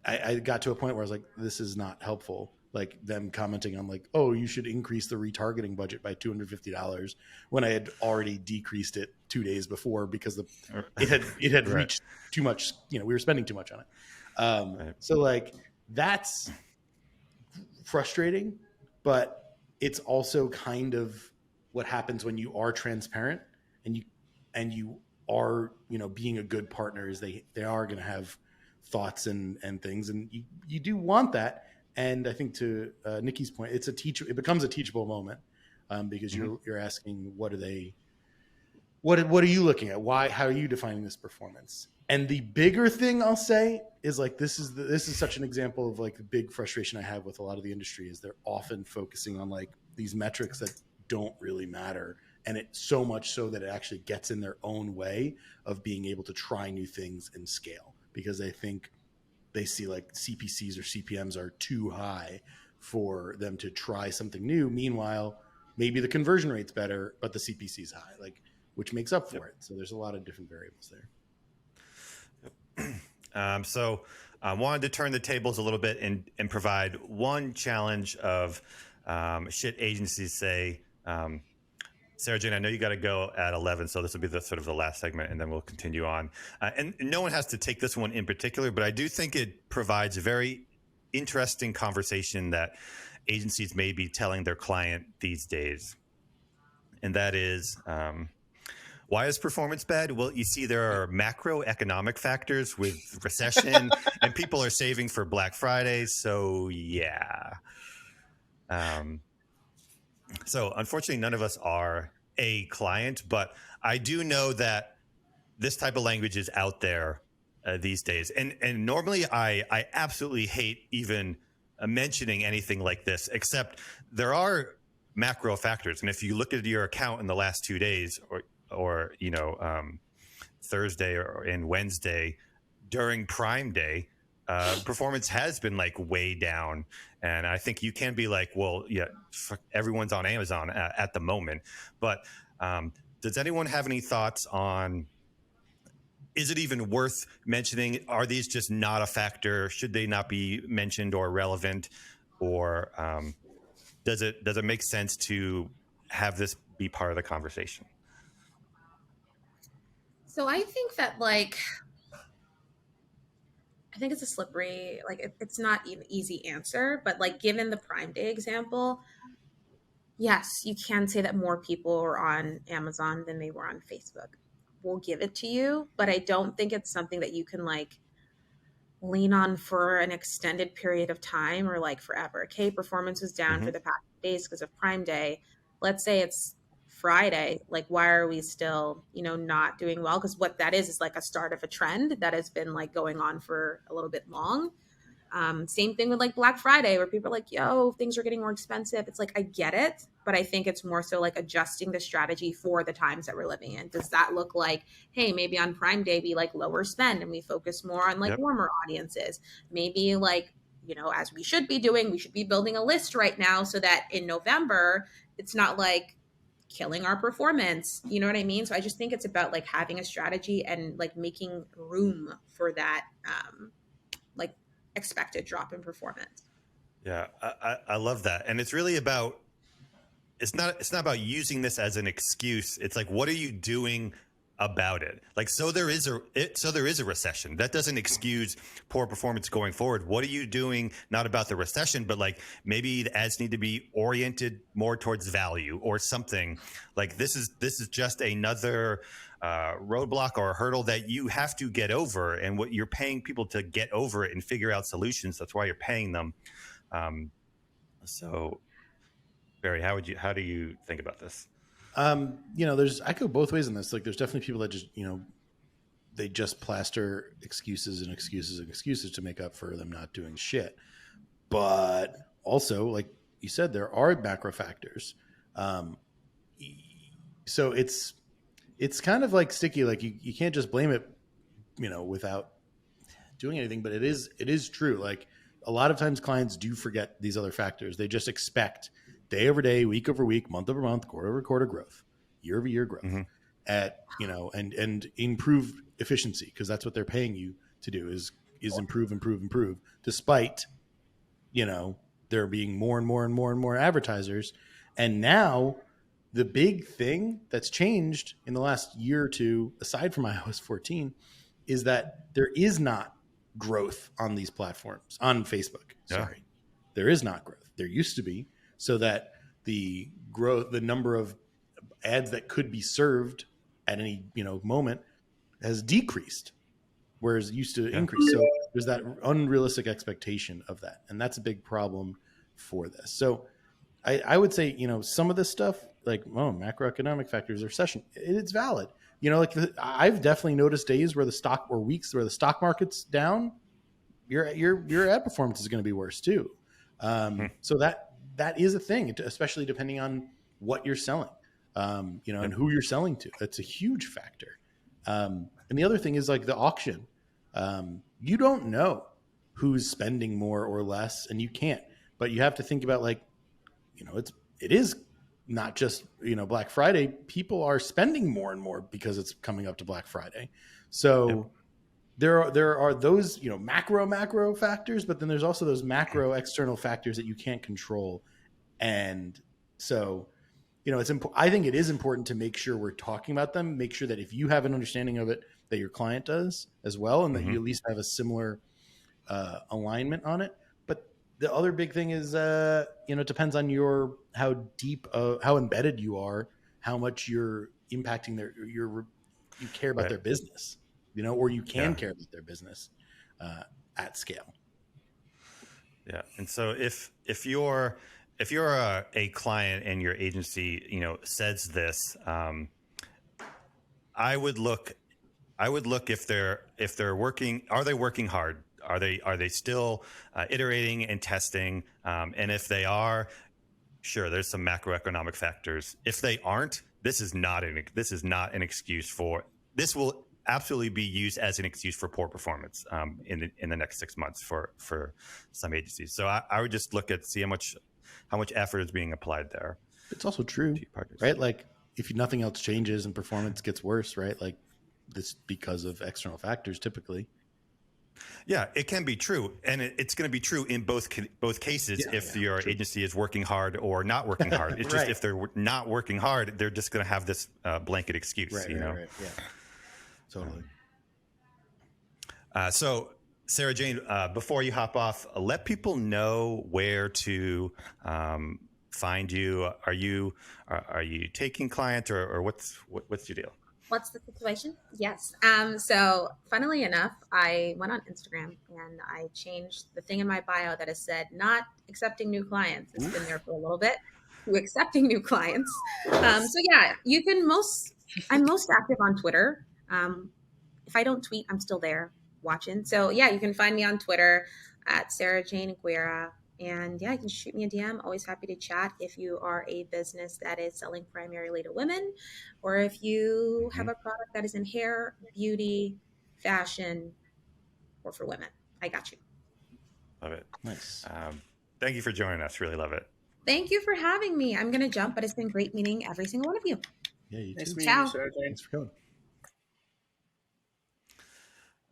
I got to a point where I was like, this is not helpful. Like them commenting on like, oh, you should increase the retargeting budget by $250 when I had already decreased it 2 days before because it had reached too much. We were spending too much on it. So like that's frustrating, but it's also kind of what happens when you are transparent and you are, being a good partner, is they are going to have thoughts and things, and you do want that. And I think to Nikki's point, it becomes a teachable moment because you're asking, what are you looking at? How are you defining this performance? And the bigger thing I'll say is like, this is such an example of like the big frustration I have with a lot of the industry is they're often focusing on like these metrics that don't really matter. And it's so much so that it actually gets in their own way of being able to try new things and scale, because they think they see like CPCs or CPMs are too high for them to try something new. Meanwhile, maybe the conversion rate's better, but the CPC is high, like, which makes up for it. So there's a lot of different variables there. So I wanted to turn the tables a little bit and provide one challenge of shit agencies say. Sarah Jane, I know you got to go at 11, so this will be the sort of the last segment, and then we'll continue on. And no one has to take this one in particular, but I do think it provides a very interesting conversation that agencies may be telling their client these days. And that is, why is performance bad? Well, you see, there are macroeconomic factors with recession, and people are saving for Black Friday. So, yeah. So, unfortunately, none of us are a client, but I do know that this type of language is out there these days. And normally, I absolutely hate even mentioning anything like this, except there are macro factors. And if you look at your account in the last 2 days, or Thursday and Wednesday during Prime Day, performance has been like way down. And I think you can be like, well, yeah, everyone's on Amazon at the moment. But does anyone have any thoughts on, is it even worth mentioning? Are these just not a factor? Should they not be mentioned or relevant? Or does it make sense to have this be part of the conversation? So I think that I think it's a slippery, it's not an easy answer, but like given the Prime Day example, yes, you can say that more people were on Amazon than they were on Facebook. We'll give it to you, but I don't think it's something that you can lean on for an extended period of time or forever. Okay, performance was down for the past days because of Prime Day. Let's say it's Friday, why are we still, not doing well? Because what that is a start of a trend that has been going on for a little bit long. Same thing with Black Friday, where people are yo, things are getting more expensive. It's I get it, but I think it's more so adjusting the strategy for the times that we're living in. Does that look like, hey, maybe on Prime Day we lower spend and we focus more on warmer audiences? Maybe as we should be doing, we should be building a list right now so that in November it's not killing our performance. You know what I mean? So I just think it's about having a strategy and making room for that expected drop in performance. Yeah, I love that. And it's really about, it's not about using this as an excuse. It's what are you doing about it? So there is a recession. That doesn't excuse poor performance going forward. What are you doing, not about the recession, but maybe the ads need to be oriented more towards value or something. This is just another roadblock or a hurdle that you have to get over, and what you're paying people to get over it and figure out solutions. That's why you're paying them. So Barry, how do you think about this? I go both ways in this. There's definitely people that just, they just plaster excuses and excuses and excuses to make up for them not doing shit. But also, like you said, there are macro factors. So it's kind of sticky. You can't just blame it, without doing anything, but it is true. A lot of times clients do forget these other factors. They just expect day over day, week over week, month over month, quarter over quarter growth, year over year growth at, and improve efficiency, because that's what they're paying you to do is improve, despite, there being more and more and more and more advertisers. And now the big thing that's changed in the last year or two, aside from iOS 14, is that there is not growth on these platforms, on Facebook. Sorry, there is not growth. There used to be. So that the number of ads that could be served at any moment has decreased, whereas it used to increase. So There's that unrealistic expectation of that, and that's a big problem for this. So I would say, some of this stuff, like, macroeconomic factors, recession, it's valid. I've definitely noticed days where weeks where the stock market's down, your ad performance is going to be worse too. So that is a thing, especially depending on what you're selling, and who you're selling to. That's a huge factor. And the other thing is like the auction. You don't know who's spending more or less, and you can't. But you have to think about, like, it is not just Black Friday. People are spending more and more because it's coming up to Black Friday. So there are those macro factors, but then there's also those macro external factors that you can't control. And so I think it is important to make sure we're talking about them. Make sure that if you have an understanding of it, that your client does as well, and that you at least have a similar alignment on it. But the other big thing is, it depends on how deep, how embedded you are, how much you're impacting you care about their business, or you can care about their business at scale. Yeah, and so if you're a client and your agency, says this, I would look if they're working. Are they working hard? Are they still iterating and testing? And if they are, sure, there's some macroeconomic factors. If they aren't, this is not an excuse for. This will absolutely be used as an excuse for poor performance in the next 6 months for some agencies. So I would just look at see how much effort is being applied there. It's also true, right? Like, if nothing else changes and performance gets worse, right? Like, this because of external factors typically. Yeah, it can be true, and it's going to be true in both cases. If your agency is working hard or not working hard, it's just if they're not working hard, they're just going to have this blanket excuse. Right. Yeah, totally. So, Sarah Jane, before you hop off, let people know where to find you. Are you taking clients, or what's your deal? What's the situation? Yes. So funnily enough, I went on Instagram and I changed the thing in my bio that has said not accepting new clients. It's been there for a little bit, to accepting new clients. So yeah, I'm most active on Twitter. If I don't tweet, I'm still there watching. So yeah, you can find me on Twitter at Sarah Jane Aguirre. And yeah, you can shoot me a DM. Always happy to chat if you are a business that is selling primarily to women, or if you have a product that is in hair, beauty, fashion, or for women. I got you. Love it. Nice. Thank you for joining us. Really love it. Thank you for having me. I'm going to jump, but it's been great meeting every single one of you. Yeah, you Nice too. meeting you, Sarah Jane. Thanks for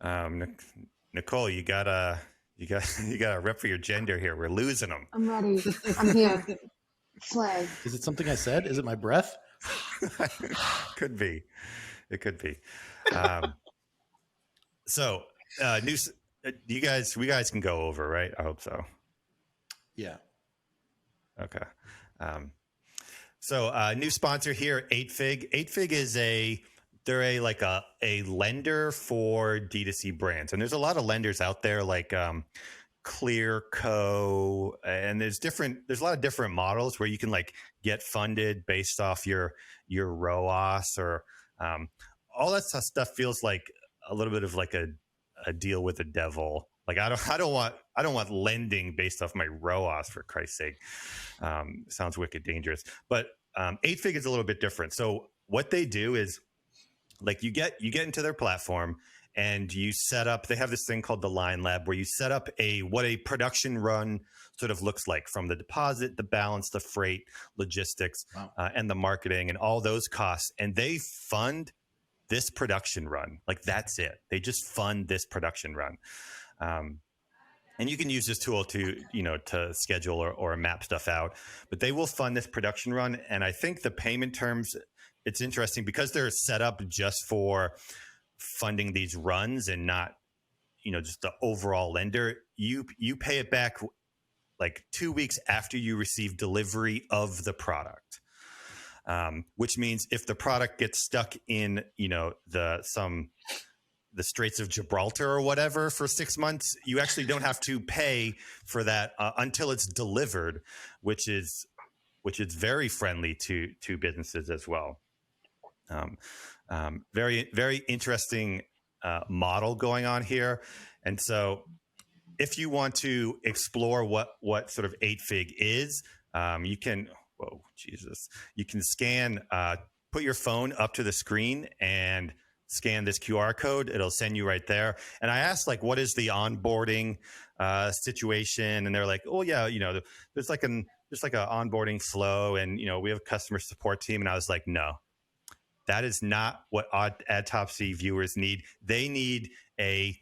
coming. Nicole, you got a rep for your gender here. We're losing them. I'm ready. I'm here. Slay. Is it something I said? Is it my breath? Could be. It could be. So, news. We guys can go over, right? I hope so. Yeah. Okay. So, new sponsor here, 8Fig. 8Fig is they're a lender for D2C brands. And there's a lot of lenders out there like Clearco, and there's a lot of different models where you can like get funded based off your ROAS or all that stuff feels like a little bit of like a deal with the devil. Like I don't want lending based off my ROAS, for Christ's sake. Sounds wicked dangerous. But 8Fig is a little bit different. So what they do is, like, you get into their platform and you set up, they have this thing called the Line Lab where you set up what a production run sort of looks like, from the deposit, the balance, the freight, logistics, and the marketing and all those costs. And they fund this production run. Like, that's it. They just fund this production run. And you can use this tool to schedule or map stuff out, but they will fund this production run. And I think the payment terms, it's interesting because they're set up just for funding these runs and not, just the overall lender. You pay it back like 2 weeks after you receive delivery of the product, which means if the product gets stuck in, some the Straits of Gibraltar or whatever for 6 months, you actually don't have to pay for that until it's delivered, which is very friendly to businesses as well. Very, very interesting model going on here. And so if you want to explore what sort of 8Fig is, you can, you can scan, put your phone up to the screen and scan this QR code. It'll send you right there. And I asked, like, what is the onboarding situation? And they're like, oh yeah, there's like an onboarding flow, and we have a customer support team. And I was like, no, that is not what Adtopsy viewers need. They need a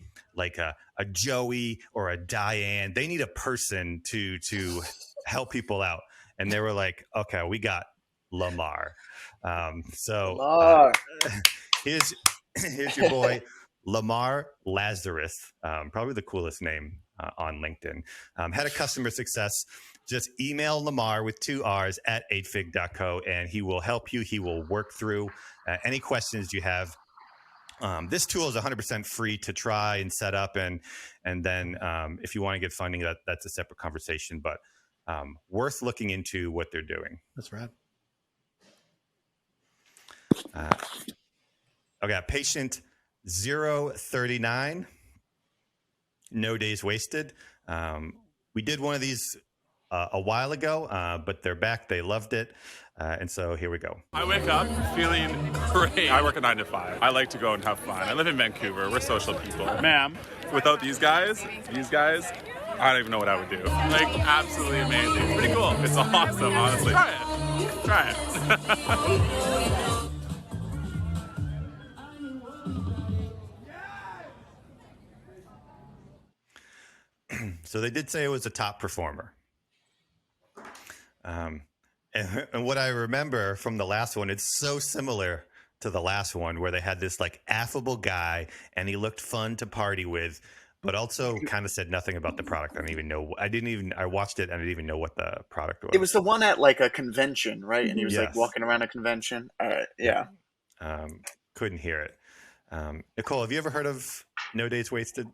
Joey or a Diane. They need a person to help people out. And they were like, okay, we got Lamar. Here's your boy, Lamar Lazarus, probably the coolest name on LinkedIn. Head of customer success. Just email Lamar with 2 R's at 8fig.co, and he will help you. He will work through any questions you have. This tool is 100% free to try and set up, and then if you want to get funding, that's a separate conversation, but worth looking into what they're doing. That's rad. Okay, patient 039, no days wasted. We did one of these a while ago, but they're back. They loved it. And so here we go. I wake up feeling great. I work a 9 to 5. I like to go and have fun. I live in Vancouver. We're social people. Ma'am, without these guys, I don't even know what I would do. Like, absolutely amazing. It's pretty cool. It's awesome, honestly. Try it. So they did say it was a top performer. And what I remember from the last one, it's so similar to the last one where they had this like affable guy and he looked fun to party with, but also kind of said nothing about the product. I watched it and I didn't even know what the product was. It was the one at like a convention, right? And he was like walking around a convention. Yeah. Couldn't hear it. Nicole, have you ever heard of No Days Wasted?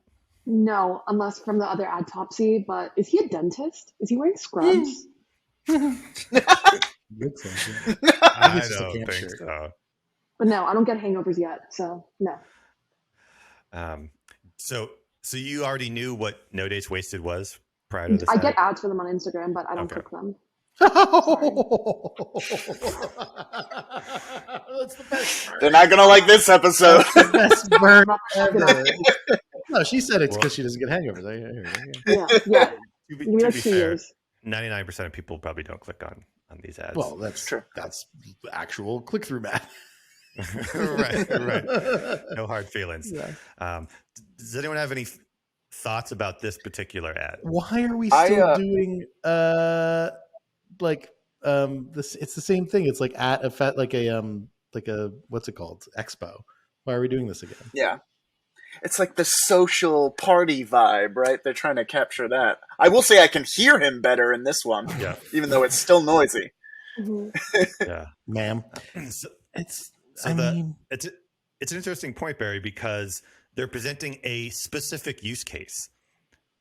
No, unless from the other Adtopsy, but is he a dentist? Is he wearing scrubs? I don't think so. But no, I don't get hangovers yet, so no. So you already knew what No Days Wasted was prior to this? I get ads for them on Instagram, but I don't click them. That's the best. They're not gonna like this episode. That's the best burn ever. No, she said it's because she doesn't get hangovers. Yeah. To be fair, 99% of people probably don't click on these ads. Well, that's true. That's actual click-through math. right. No hard feelings. Yeah. Does anyone have any thoughts about this particular ad? Why are we still doing this? It's the same thing. It's like at a like a what's it called? Expo. Why are we doing this again? Yeah. It's like the social party vibe, right? They're trying to capture that. I will say I can hear him better in this one, even though it's still noisy. Yeah, ma'am. It's an interesting point, Barry, because they're presenting a specific use case,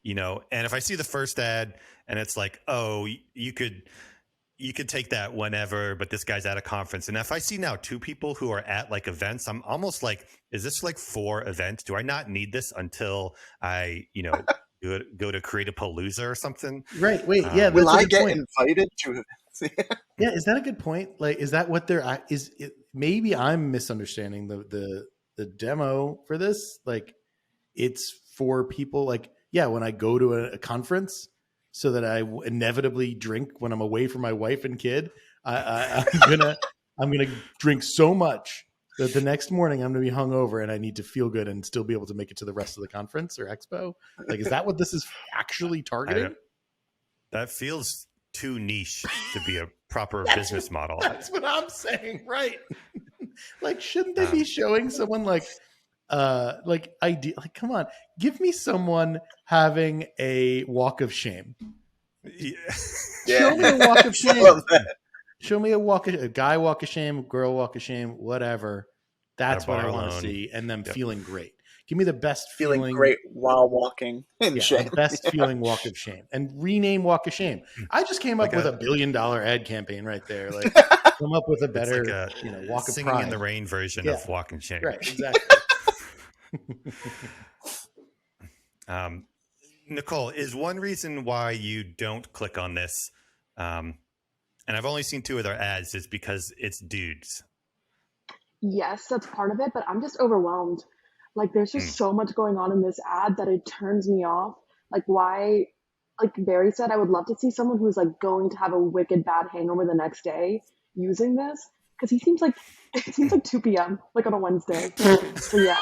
and if I see the first ad and it's like, oh, you could take that whenever, but this guy's at a conference. And if I see now 2 people who are at like events, I'm almost like, is this like for events? Do I not need this until I, go to Create-A-Palooza or something? Right. Wait. Yeah. Will I get invited to? Yeah. Is that a good point? Like, is that what they're maybe I'm misunderstanding the demo for this. Like, it's for people like, when I go to a conference, so that I inevitably drink when I'm away from my wife and kid. I'm gonna drink so much that the next morning I'm gonna be hungover and I need to feel good and still be able to make it to the rest of the conference or expo. Like, is that what this is actually targeting? That feels too niche to be a proper business model. That's what I'm saying, right? Like, shouldn't they be showing someone come on, give me someone having a walk of shame. Show me a walk of shame. Show me a guy walk of shame, girl walk of shame, whatever. That's what I want to see, and them feeling great. Give me the best feeling great while walking in shame. The best feeling walk of shame, and rename walk of shame. I just came up with $1 billion ad campaign right there. Like, come up with a better, walk of singing pride. in the rain version of walk in shame. Right, exactly. Nicole, is one reason why you don't click on this, and I've only seen 2 of their ads, is because it's dudes? Yes, that's part of it, but I'm just overwhelmed. Like, there's just so much going on in this ad that it turns me off. Like, why, like Barry said, I would love to see someone who's like going to have a wicked bad hangover the next day using this, because it seems like 2 p.m. like on a Wednesday. So yeah.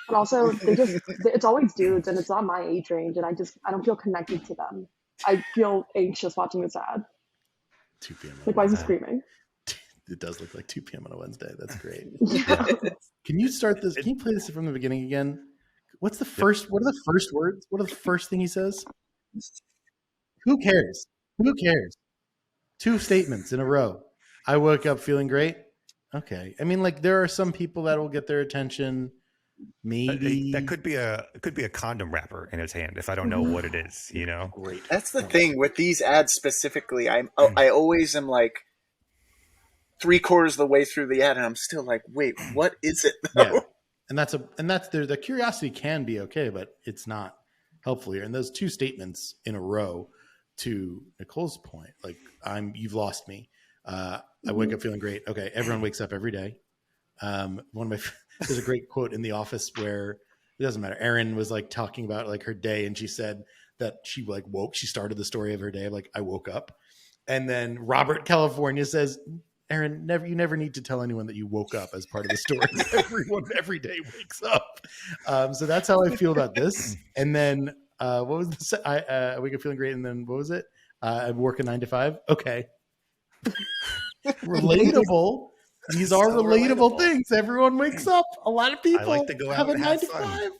But also, it's always dudes, and it's not my age range, and I don't feel connected to them. I feel anxious watching this ad. 2 p.m. Like, why is he screaming? It does look like 2 p.m. on a Wednesday. That's great. Yeah. Can you start this? Can you play this from the beginning again? What's the first? What are the first words? What are the first thing he says? Who cares? Who cares? 2 statements in a row. I woke up feeling great. Okay. I mean, like, there are some people that will get their attention. Maybe that could be a condom wrapper in his hand if I don't know what it is. Great. That's the thing with these ads specifically. I always am like 3/4 of the way through the ad, and I'm still like, wait, what is it? Yeah. And that's the curiosity can be okay, but it's not helpful here. And those 2 statements in a row, to Nicole's point, like, you've lost me. I wake up feeling great. Okay, everyone wakes up every day. There's a great quote in The Office where it doesn't matter. Erin was like talking about like her day, and she said that she like woke. She started the story of her day like, I woke up, and then Robert California says, Erin, you never need to tell anyone that you woke up as part of the story. Everyone every day wakes up. So that's how I feel about this. And then what was this? I wake up feeling great. And then what was it? I work a 9 to 5. Okay. Relatable. These are relatable things. Everyone wakes up. A lot of people I like to go out have a and 9 have to fun. 5.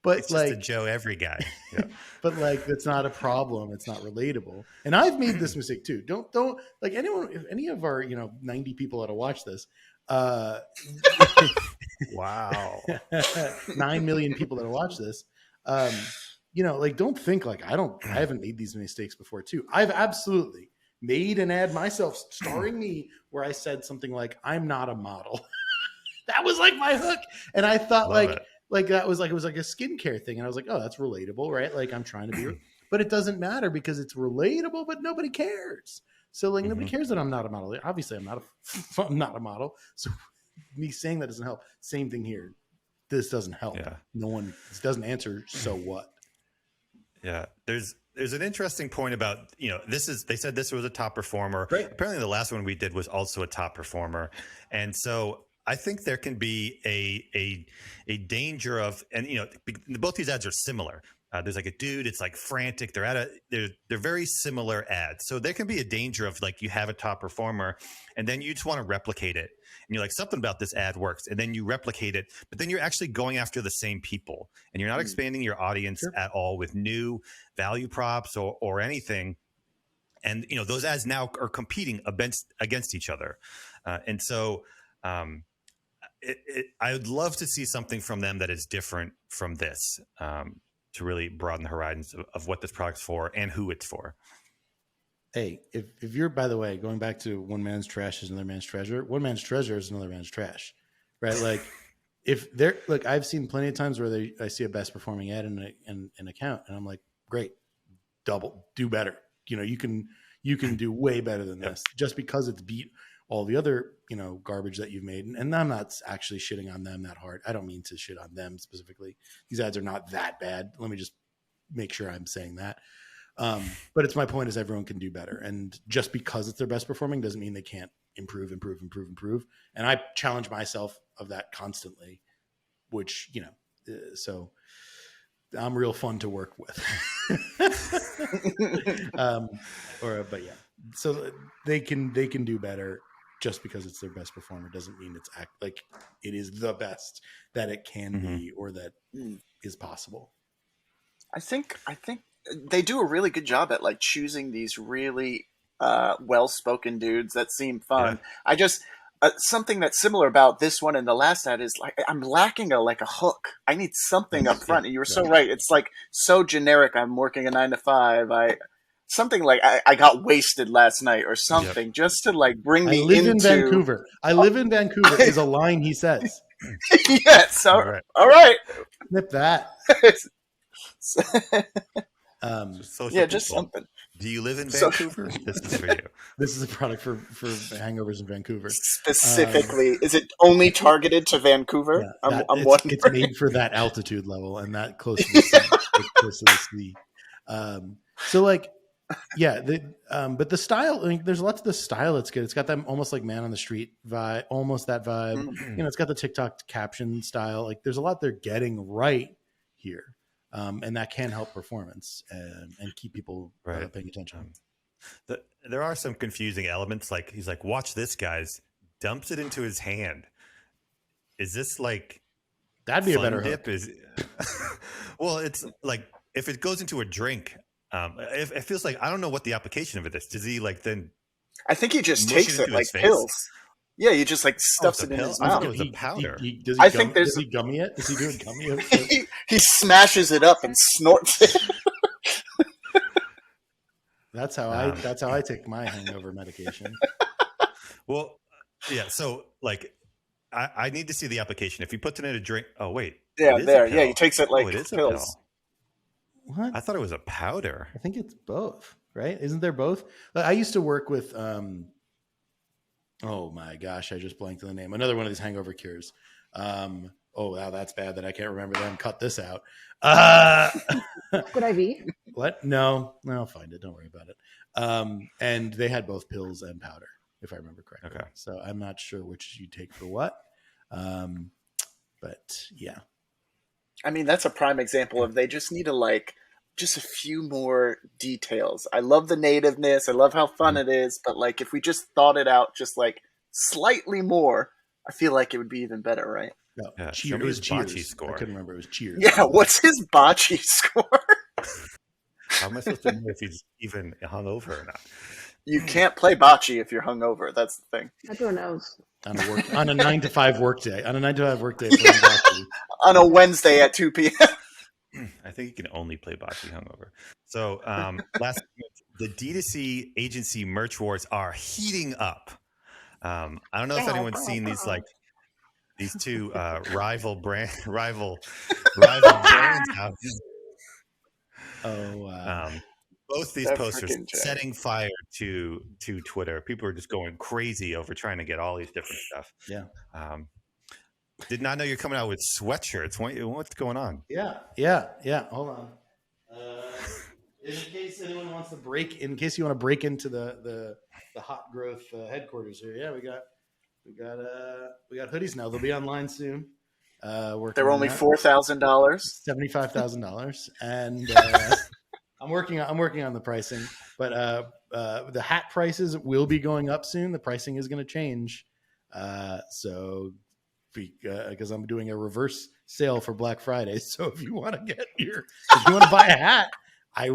But It's like just a Joe every guy. Yeah. But like, that's not a problem. It's not relatable. And I've made this mistake too. Don't like anyone, if any of our, 90 people that'll watch this, Wow. 9 million people that'll watch this, like, don't think like, I haven't made these mistakes before too. I've absolutely made an ad myself starring me where I said something like, I'm not a model. That was like my hook. And I thought like that was like, it was like a skincare thing. And I was like, oh, that's relatable, right? Like, I'm trying to be, but it doesn't matter because it's relatable, but nobody cares. So like, nobody cares that I'm not a model. Obviously I'm not a model. So me saying that doesn't help. Same thing here. This doesn't help. Yeah. This doesn't answer. So what? Yeah. There's an interesting point about, they said this was a top performer. Right. Apparently the last one we did was also a top performer. And so I think there can be a danger of, and both these ads are similar. There's like a dude, it's like frantic. They're very similar ads. So there can be a danger of like, you have a top performer and then you just want to replicate it. And you're like, something about this ad works. And then you replicate it, but then you're actually going after the same people and you're not expanding your audience at all with new value props or anything. And, those ads now are competing against each other. And so, I would love to see something from them that is different from this, to really broaden the horizons of what this product's for and who it's for. Hey, if you're, by the way, going back to one man's trash is another man's treasure, one man's treasure is another man's trash, right? Like, if they're, look, I've seen plenty of times where I see a best performing ad in an account, and I'm like, great, do better. You can do way better than this, just because it's beat all the other, garbage that you've made. And I'm not actually shitting on them that hard. I don't mean to shit on them specifically. These ads are not that bad. Let me just make sure I'm saying that. But it's my point is everyone can do better. And just because it's their best performing doesn't mean they can't improve. And I challenge myself of that constantly, which, so I'm real fun to work with. But yeah, so they can do better. Just because it's their best performer doesn't mean it's like it is the best that it can be or that is possible. I think they do a really good job at like choosing these really well-spoken dudes that seem fun. Yeah. something that's similar about this one and the last ad is like I'm lacking a hook. I need something up front. And you were so right. It's like so generic. I'm working a 9 to 5. Something like I got wasted last night or something, just to like bring me into. I live in Vancouver. I live in Vancouver is a line he says. Yes. All right. Snip that. Just something. Do you live in Vancouver? This is for you. This is a product for hangovers in Vancouver. Specifically, is it only targeted to Vancouver? Yeah, I'm wondering. It's made for that altitude level and that close to the sea. Close to the sea. So like, yeah, but the style, I mean, there's lots of the style that's good. It's got that almost like Man on the Street vibe, almost that vibe. Mm-hmm. You know, it's got the TikTok caption style. Like, there's a lot they're getting right here. And that can help performance and keep people paying attention. There are some confusing elements. Like he's like, watch this, guys. Dumps it into his hand. Is this like that'd be a better dip? hook. Well, it's like if it goes into a drink, it feels like I don't know what the application of it is. Does he like then? I think he just takes it like pills. Yeah, he just like stuffs it in his mouth. It was a powder. Does he gummy it? Does he do a gummy? He smashes it up and snorts it. That's how I take my hangover medication. Well, yeah. So like, I need to see the application. If he puts it in a drink, oh wait, yeah, there, yeah, he takes it like it is pills. A pill. What? I thought it was a powder. I think it's both, right? Isn't there both? I used to work with. Oh my gosh, I just blanked on the name. Another one of these hangover cures. Oh wow, that's bad that I can't remember them. Cut this out. Liquid IV? What? No, I'll find it. Don't worry about it. And they had both pills and powder, if I remember correctly. Okay. So I'm not sure which you take for what. But yeah. I mean, that's a prime example of they just need to like just a few more details. I love the nativeness. I love how fun it is. But like, if we just thought it out just like slightly more, I feel like it would be even better, right? No, yeah, Cheers. It was Cheers. bocce score. I couldn't remember. It was Cheers. Yeah, what's his bocce score? How am I supposed to know if he's even hungover or not? You can't play bocce if you're hungover. That's the thing. Everyone knows. On a 9 to 5 workday. On a 9 to 5 workday. On a Wednesday at 2 p.m. I think you can only play bocce hungover. So last, the D2C agency merch wars are heating up. I don't know if anyone's seen these these two rival brands out. Oh wow. Both these posters setting fire to Twitter. People are just going crazy over trying to get all these different stuff. Yeah. Did not know you're coming out with sweatshirts. What's going on? Yeah. Hold on. In case anyone wants to in case you want to break into the hot growth headquarters here. Yeah, we got hoodies now. They'll be online soon. They're only $4,000, $75,000, and I'm working on the pricing. But the hat prices will be going up soon. The pricing is going to change. So because I'm doing a reverse sale for Black Friday. So if you want to buy a hat, I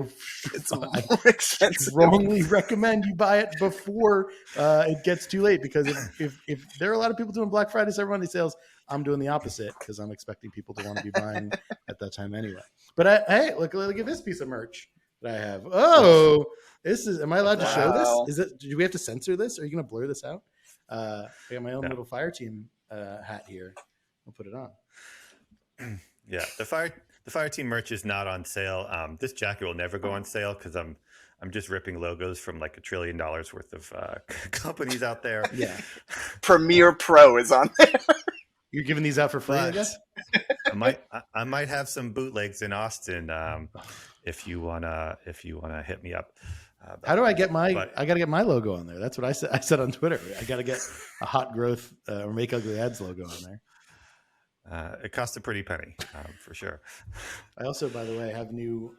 strongly recommend you buy it before it ggets too late, because if there are a lot of people doing Black Friday, Cyber Monday sales, I'm doing the opposite because I'm expecting people to want to be buying at that time anyway. But hey, look at this piece of merch that I have. Oh, am I allowed to show this? Do we have to censor this? Are you going to blur this out? I got my own little fire team hat here. I'll put it on. Yeah, the fire team merch is not on sale. This jacket will never go on sale because I'm just ripping logos from like $1 trillion worth of companies out there. Yeah, Premiere Pro is on there. You're giving these out for free, I guess. I might have some bootlegs in Austin. If you wanna hit me up. How do I get I got to get my logo on there. That's what I said on Twitter. I got to get a Hot Growth or Make Ugly Ads logo on there. It costs a pretty penny, for sure. I also, by the way, have new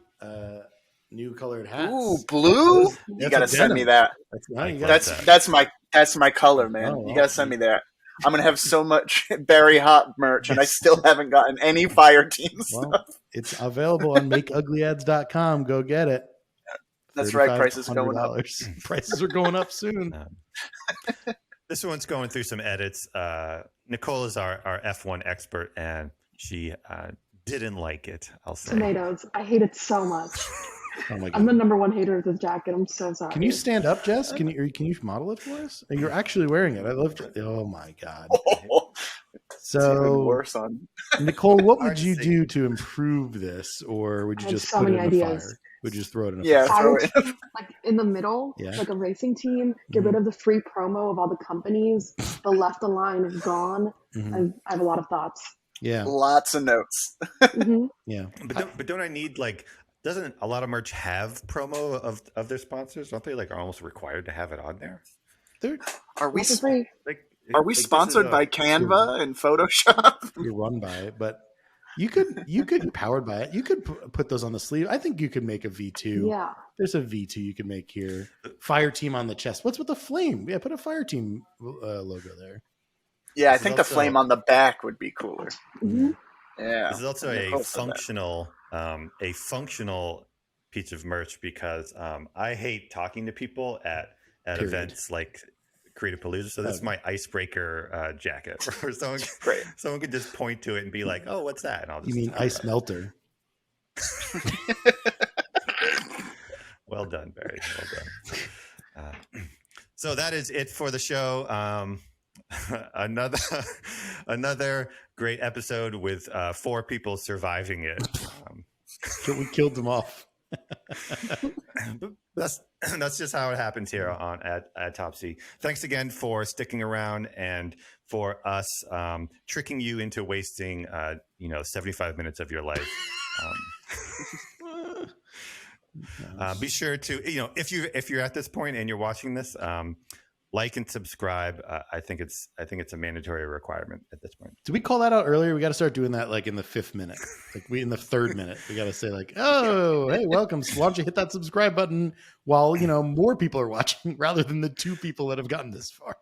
colored hats. Ooh, blue! You gotta send me that. That's my color, man. You gotta send me that. I'm gonna have so much Barry Hot merch, and I still haven't gotten any fire team stuff. It's available on makeuglyads.com. Go get it. That's right. Prices are going up. Prices are going up soon. This one's going through some edits. Nicole is our F1 expert, and she didn't like it. I'll say. Tomatoes. I hate it so much. Oh my God. I'm the number one hater of this jacket. I'm so sorry. Can you stand up, Jess? Can you model it for us? You're actually wearing it. I love it. Oh my God. It's even So, worse on. Nicole, what would you do to improve this, or would you I have just so put it many in the ideas. fire? Would you just throw it in a Yeah, fire? I throw would it. like in the middle, Yeah. like a racing team, get rid of the free promo of all the companies. The left align is gone. Mhm. I have a lot of thoughts. Yeah. Lots of notes. Hmm Yeah. But don't I need like? Doesn't a lot of merch have promo of their sponsors? Don't they like are almost required to have it on there? They're, Are we Lots of free. Like, are we like, this is sponsored a- by Canva and Photoshop? you're run by it, but you could powered by it. You could put those on the sleeve. I think you could make a V2. Yeah. There's a V2 you can make here. Fire team on the chest. What's with the flame? Yeah, put a fire team logo there. Yeah, I This is think the also- flame on the back would be cooler. hmm Yeah. This is also Nicole a said that. functional piece of merch because I hate talking to people at Period. events like Creative Palooza. So this is my icebreaker jacket, where Great. someone could just point to it and be like, "Oh, what's that?" And I'll just You mean talk ice about it. melter? Well done, Barry. Well done. So that is it for the show. Another great episode with 4 people surviving it. We killed them off. But that's just how it happens here on Adtopsy. Thanks again for sticking around and for us tricking you into wasting 75 minutes of your life. Be sure to if you're at this point and you're watching this, like and subscribe. I think it's a mandatory requirement at this point. Did we call that out earlier? We got to start doing that like in the 5th minute. Like in the 3rd minute, we got to say like, "Oh, hey, welcome. Why don't you hit that subscribe button while more people are watching, rather than the 2 people that have gotten this far."